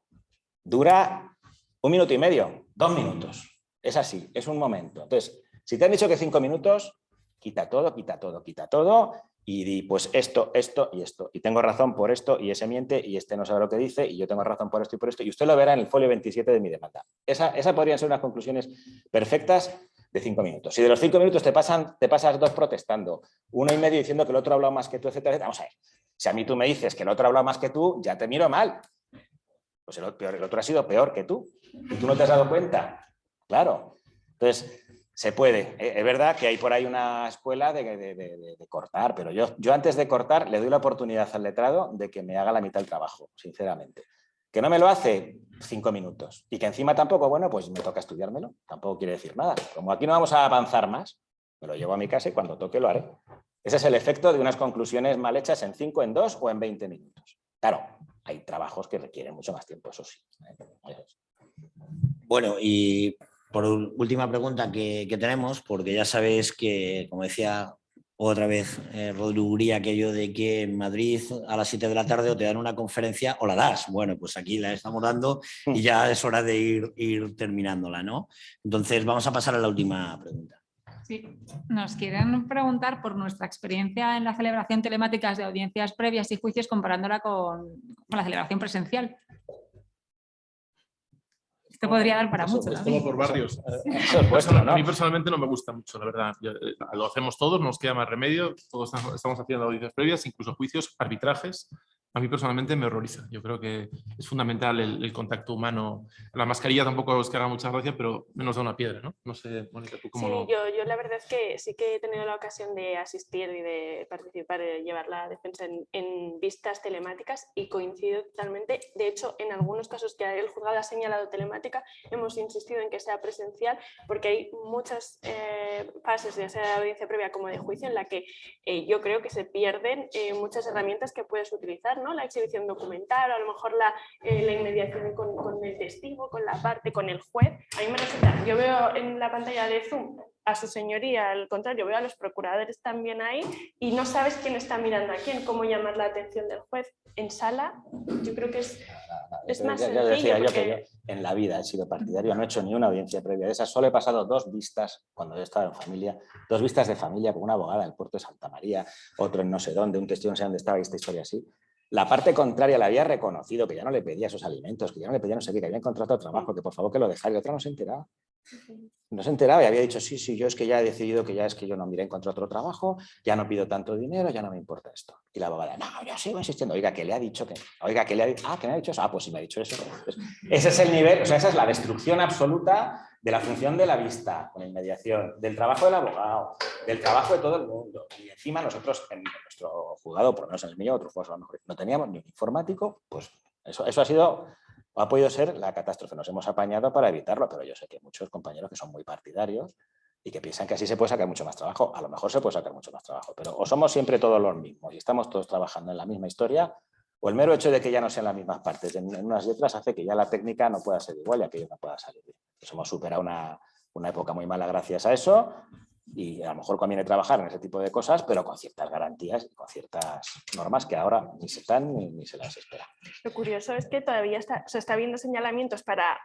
dura 1 minuto y medio, 2 minutos. Es así, es un momento. Entonces, si te han dicho que 5 minutos, quita todo, quita todo, quita todo, y di, pues esto, esto y esto. Y tengo razón por esto, y ese miente, y este no sabe lo que dice, y yo tengo razón por esto y por esto. Y usted lo verá en el folio 27 de mi demanda. Esa podrían ser unas conclusiones perfectas de 5 minutos. Si de los 5 minutos te pasas 2 protestando, 1 y medio diciendo que el otro ha hablado más que tú, etcétera, etcétera. Vamos a ver. Si a mí tú me dices que el otro ha hablado más que tú, ya te miro mal. Pues el otro ha sido peor que tú. Y tú no te has dado cuenta. Claro. Entonces, se puede. Es verdad que hay por ahí una escuela de cortar, pero yo antes de cortar le doy la oportunidad al letrado de que me haga la mitad del trabajo, sinceramente. Que no me lo hace 5 minutos. Y que encima tampoco, bueno, pues me toca estudiármelo. Tampoco quiere decir nada. Como aquí no vamos a avanzar más, me lo llevo a mi casa y cuando toque lo haré. Ese es el efecto de unas conclusiones mal hechas en 5, en 2 o en 20 minutos. Claro, hay trabajos que requieren mucho más tiempo, eso sí. Bueno, y por última pregunta que tenemos, porque ya sabéis que, como decía otra vez Rodrigo Uría, aquello de que en Madrid a las 7 de la tarde o te dan una conferencia o la das. Bueno, pues aquí la estamos dando y ya es hora de ir terminándola, ¿no? Entonces vamos a pasar a la última pregunta. Sí, nos quieren preguntar por nuestra experiencia en la celebración telemáticas de audiencias previas y juicios comparándola con la celebración presencial. Esto podría dar para mucho. Es como por barrios. Vuestro, ¿no? A mí personalmente no me gusta mucho, la verdad. Lo hacemos todos, nos queda más remedio. Todos estamos haciendo audiencias previas, incluso juicios, arbitrajes. A mí personalmente me horroriza. Yo creo que es fundamental el contacto humano. La mascarilla tampoco es que haga mucha gracia, pero nos da una piedra, ¿no? No sé, Mónica, ¿tú cómo lo...? Yo la verdad es que sí que he tenido la ocasión de asistir y de participar, de llevar la defensa en vistas telemáticas y coincido totalmente. De hecho, en algunos casos que el juzgado ha señalado telemática, hemos insistido en que sea presencial porque hay muchas fases, ya sea de audiencia previa como de juicio, en la que yo creo que se pierden muchas herramientas que puedes utilizar, ¿no? La exhibición documental, o a lo mejor la inmediación con el testigo, con la parte, con el juez. A mí me resulta, yo veo en la pantalla de Zoom a su señoría, al contrario, veo a los procuradores también ahí y no sabes quién está mirando a quién, cómo llamar la atención del juez. En sala, yo creo que es más sencillo. Decía porque... yo que yo en la vida he sido partidario, no he hecho ni una audiencia previa de esas, solo he pasado 2 vistas cuando he estado en familia, 2 vistas de familia con una abogada en el puerto de Santa María, otro en no sé dónde, un testigo no sé dónde estaba y esta historia así. La parte contraria la había reconocido, que ya no le pedía esos alimentos, que ya no le pedía no sé qué, que había encontrado trabajo, que por favor que lo dejara, y otra no se enteraba. No se enteraba y había dicho, sí, yo es que ya he decidido que ya es que yo no, mira, encontré otro trabajo, ya no pido tanto dinero, ya no me importa esto. Y la abogada, no, yo sigo insistiendo, oiga, que le ha dicho que, oiga, que le ha dicho, que me ha dicho eso, pues sí me ha dicho eso. Entonces, ese es el nivel, o sea, esa es la destrucción absoluta de la función de la vista, con inmediación, del trabajo del abogado, del trabajo de todo el mundo. Y encima nosotros, en nuestro juzgado, por lo menos en el mío, otros juzgados a lo mejor no teníamos ni un informático, pues eso ha sido... Ha podido ser la catástrofe, nos hemos apañado para evitarlo, pero yo sé que hay muchos compañeros que son muy partidarios y que piensan que así se puede sacar mucho más trabajo. A lo mejor se puede sacar mucho más trabajo, pero o somos siempre todos los mismos y estamos todos trabajando en la misma historia, o el mero hecho de que ya no sean las mismas partes en unas letras hace que ya la técnica no pueda ser igual y aquello no pueda salir bien. Pues hemos superado una época muy mala gracias a eso. Y a lo mejor conviene trabajar en ese tipo de cosas, pero con ciertas garantías y con ciertas normas que ahora ni se están ni se las espera. Lo curioso es que todavía se está viendo señalamientos para,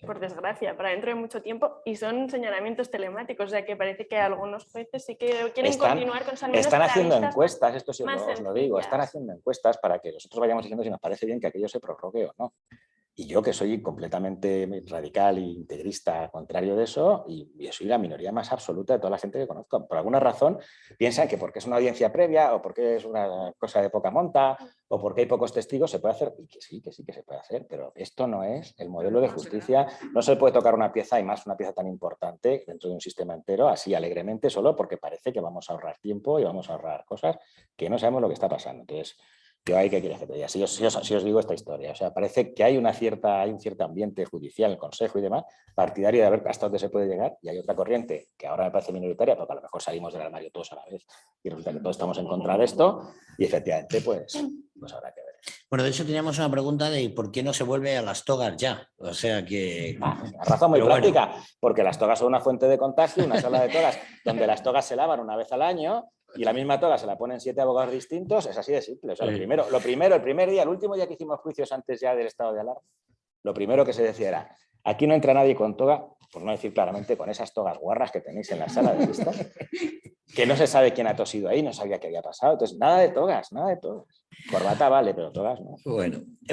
por desgracia, para dentro de mucho tiempo y son señalamientos telemáticos, o sea que parece que algunos jueces sí que quieren continuar con esa Están haciendo encuestas, esto sí os lo digo, están haciendo encuestas para que nosotros vayamos diciendo si nos parece bien que aquello se prorrogue o no. Y yo, que soy completamente radical e integrista, contrario de eso, y soy la minoría más absoluta de toda la gente que conozco. Por alguna razón piensan que porque es una audiencia previa o porque es una cosa de poca monta o porque hay pocos testigos se puede hacer, y que sí que se puede hacer, pero esto no es el modelo de justicia. No se puede tocar una pieza, y más una pieza tan importante dentro de un sistema entero, así alegremente, solo porque parece que vamos a ahorrar tiempo y vamos a ahorrar cosas que no sabemos lo que está pasando. Entonces, yo ahí, ¿qué quieres que te diga? Si os digo esta historia, o sea, parece que hay un cierto ambiente judicial, el Consejo y demás, partidario de ver hasta dónde se puede llegar, y hay otra corriente que ahora me parece minoritaria, porque a lo mejor salimos del armario todos a la vez y resulta que todos estamos en contra de esto, y efectivamente, pues habrá que ver. Bueno, de hecho teníamos una pregunta de por qué no se vuelve a las togas ya. O sea que... Una razón muy práctica, porque las togas son una fuente de contagio, una sala de togas donde las togas se lavan una vez al año, y la misma toga se la ponen 7 abogados distintos, es así de simple. O sea, lo primero, el primer día, el último día que hicimos juicios antes ya del estado de alarma, lo primero que se decía era, aquí no entra nadie con toga, por no decir claramente, con esas togas guarras que tenéis en la sala de vista, que no se sabe quién ha tosido ahí, no sabía qué había pasado. Entonces, nada de togas, nada de togas. Corbata vale, pero togas no.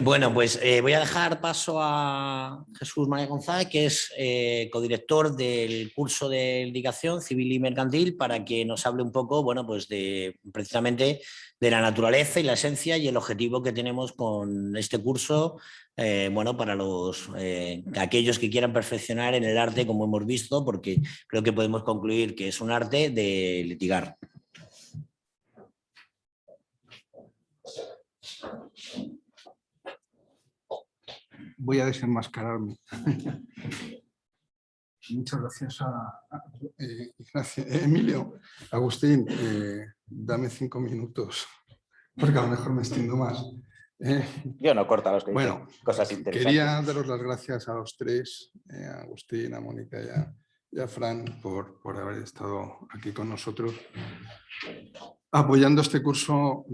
Bueno, pues voy a dejar paso a Jesús María González, que es codirector del curso de litigación civil y mercantil, para que nos hable un poco, bueno, pues precisamente de la naturaleza y la esencia y el objetivo que tenemos con este curso, bueno, para aquellos que quieran perfeccionar en el arte, como hemos visto, porque creo que podemos concluir que es un arte de litigar. Voy a desenmascararme. Muchas gracias Emilio. Agustín, dame 5 minutos, porque a lo mejor me extiendo más. Yo no corto a los que bueno, dicen cosas interesantes. Quería daros las gracias a los tres, a Agustín, a Mónica y a Fran, por haber estado aquí con nosotros, apoyando este curso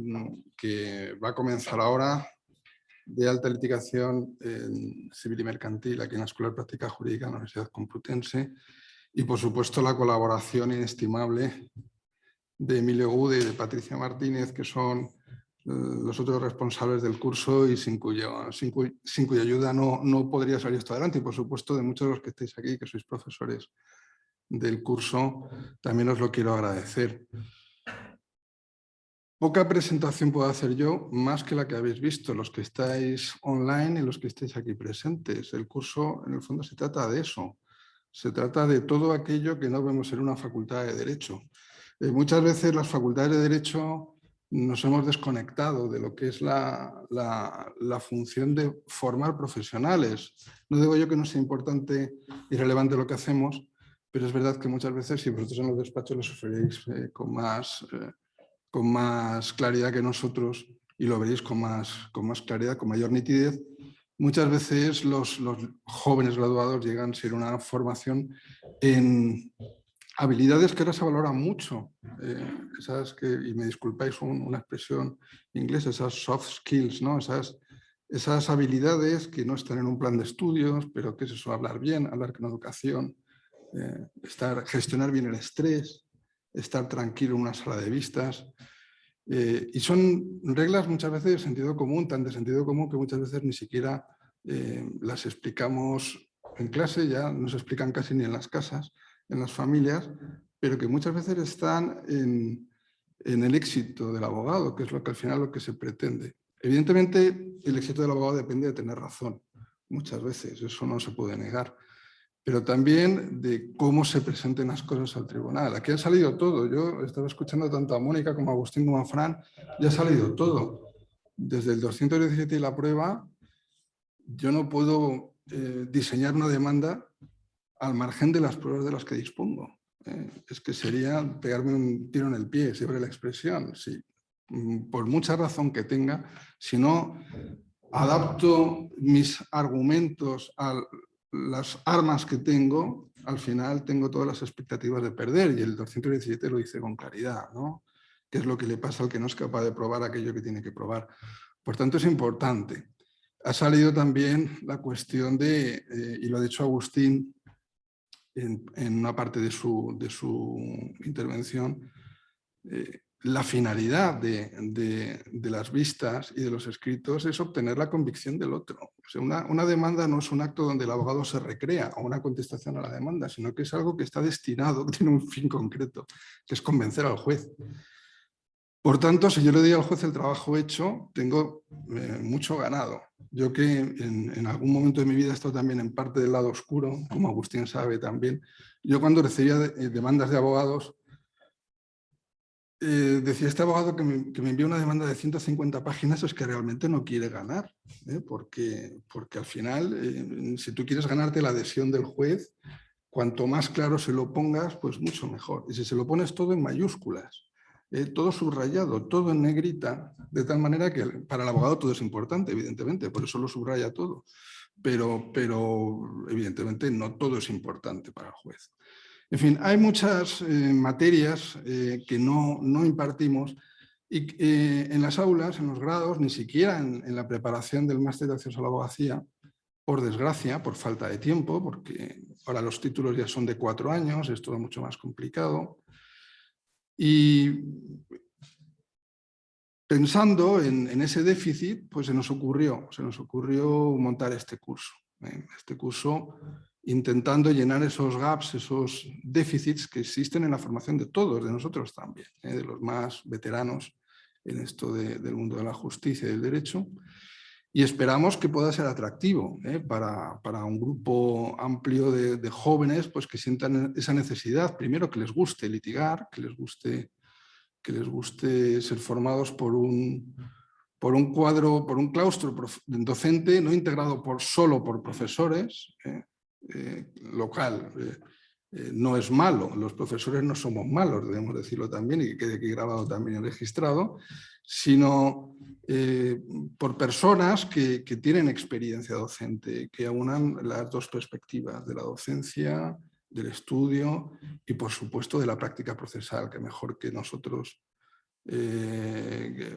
que va a comenzar ahora, de alta litigación civil y mercantil aquí en la Escuela de Práctica Jurídica de la Universidad Complutense, y por supuesto la colaboración inestimable de Emilio Gude y de Patricia Martínez, que son los otros responsables del curso y sin cuya ayuda no podría salir esto adelante, y por supuesto de muchos de los que estáis aquí, que sois profesores del curso, también os lo quiero agradecer. Poca presentación puedo hacer yo, más que la que habéis visto, los que estáis online y los que estáis aquí presentes. El curso, en el fondo, se trata de eso. Se trata de todo aquello que no vemos en una facultad de Derecho. Muchas veces las facultades de Derecho nos hemos desconectado de lo que es la función de formar profesionales. No digo yo que no sea importante y relevante lo que hacemos, pero es verdad que muchas veces, si vosotros en los despachos lo sufriréis con más claridad que nosotros, y lo veréis con más claridad, con mayor nitidez, muchas veces los jóvenes graduados llegan a ser una formación en habilidades que ahora se valoran mucho, esas que, y me disculpáis una expresión inglesa, esas soft skills, ¿no? Esas habilidades que no están en un plan de estudios, pero que es eso, hablar bien, hablar con educación, gestionar bien el estrés, estar tranquilo en una sala de vistas. Y son reglas muchas veces de sentido común, tan de sentido común que muchas veces ni siquiera las explicamos en clase, ya no se explican casi ni en las casas, en las familias, pero que muchas veces están en el éxito del abogado, que es lo que al final lo que se pretende. Evidentemente, el éxito del abogado depende de tener razón, muchas veces, eso no se puede negar, pero también de cómo se presenten las cosas al tribunal. Aquí ha salido todo. Yo estaba escuchando tanto a Mónica como a Agustín como a Fran, ya ha salido todo. Desde el 217 y la prueba, yo no puedo diseñar una demanda al margen de las pruebas de las que dispongo. Es que sería pegarme un tiro en el pie, si abre la expresión. Si, por mucha razón que tenga, si no adapto mis argumentos a las armas que tengo, al final tengo todas las expectativas de perder, y el 217 lo dice con claridad, ¿no? ¿Qué es lo que le pasa al que no es capaz de probar aquello que tiene que probar? Por tanto, es importante. Ha salido también la cuestión de, y lo ha dicho Agustín en una parte de su intervención, la finalidad de las vistas y de los escritos es obtener la convicción del otro. O sea, una demanda no es un acto donde el abogado se recrea o una contestación a la demanda, sino que es algo que está destinado, tiene un fin concreto, que es convencer al juez. Por tanto, si yo le doy al juez el trabajo hecho, tengo mucho ganado. Yo que en algún momento de mi vida he estado también en parte del lado oscuro, como Agustín sabe también, yo cuando recibía demandas de abogados, decía este abogado que me envía una demanda de 150 páginas es que realmente no quiere ganar, porque al final, si tú quieres ganarte la adhesión del juez, cuanto más claro se lo pongas, pues mucho mejor. Y si se lo pones todo en mayúsculas, todo subrayado, todo en negrita, de tal manera que para el abogado todo es importante, evidentemente, por eso lo subraya todo, pero evidentemente no todo es importante para el juez. En fin, hay muchas materias que no impartimos y en las aulas, en los grados, ni siquiera en la preparación del máster de acceso a la abogacía, por desgracia, por falta de tiempo, porque ahora los títulos ya son de 4 años, es todo mucho más complicado. Y pensando en ese déficit, pues se nos ocurrió montar este curso. Este curso intentando llenar esos gaps, esos déficits que existen en la formación de todos, de nosotros también, de los más veteranos en esto del mundo de la justicia y del derecho. Y esperamos que pueda ser atractivo para un grupo amplio de jóvenes pues, que sientan esa necesidad, primero que les guste litigar, que les guste ser formados por un claustro docente no integrado solo por profesores, local. No es malo, los profesores no somos malos, debemos decirlo también y que quede aquí grabado también y registrado, sino por personas que tienen experiencia docente, que aunan las dos perspectivas de la docencia, del estudio y por supuesto de la práctica procesal, que mejor que nosotros,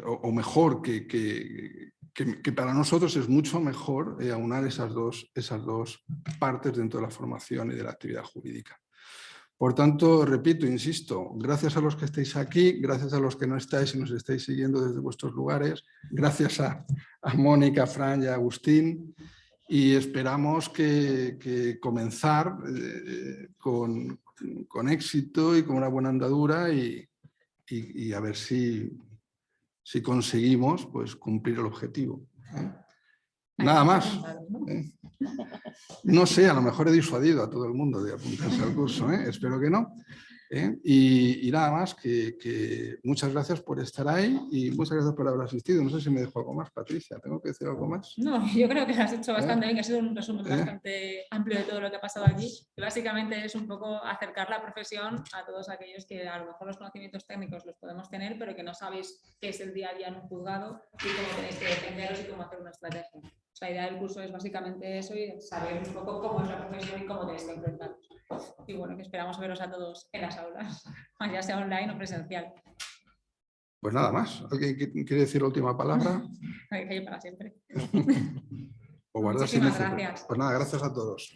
o mejor que para nosotros es mucho mejor aunar esas dos partes dentro de la formación y de la actividad jurídica. Por tanto, repito, insisto, gracias a los que estáis aquí, gracias a los que no estáis y nos estáis siguiendo desde vuestros lugares, gracias a Mónica, a Fran y a Agustín, y esperamos que comenzar con éxito y con una buena andadura y a ver si conseguimos pues, cumplir el objetivo. Nada más. No sé, a lo mejor he disuadido a todo el mundo de apuntarse al curso, espero que no. Y nada más, que muchas gracias por estar ahí y muchas gracias por haber asistido. No sé si me dejo algo más, Patricia, ¿tengo que decir algo más? No, yo creo que lo has hecho bastante bien, que ha sido un resumen bastante amplio de todo lo que ha pasado aquí. Y básicamente es un poco acercar la profesión a todos aquellos que a lo mejor los conocimientos técnicos los podemos tener, pero que no sabéis qué es el día a día en un juzgado y cómo tenéis que defenderos y cómo hacer una estrategia. La idea del curso es básicamente eso y saber un poco cómo es la profesión y cómo tenéis que enfrentaros. Y bueno, que esperamos veros a todos en las aulas, ya sea online o presencial. Pues nada más. ¿Alguien quiere decir la última palabra? Que para siempre. O guardar Muchísimas silencio. gracias. Pues nada, gracias a todos.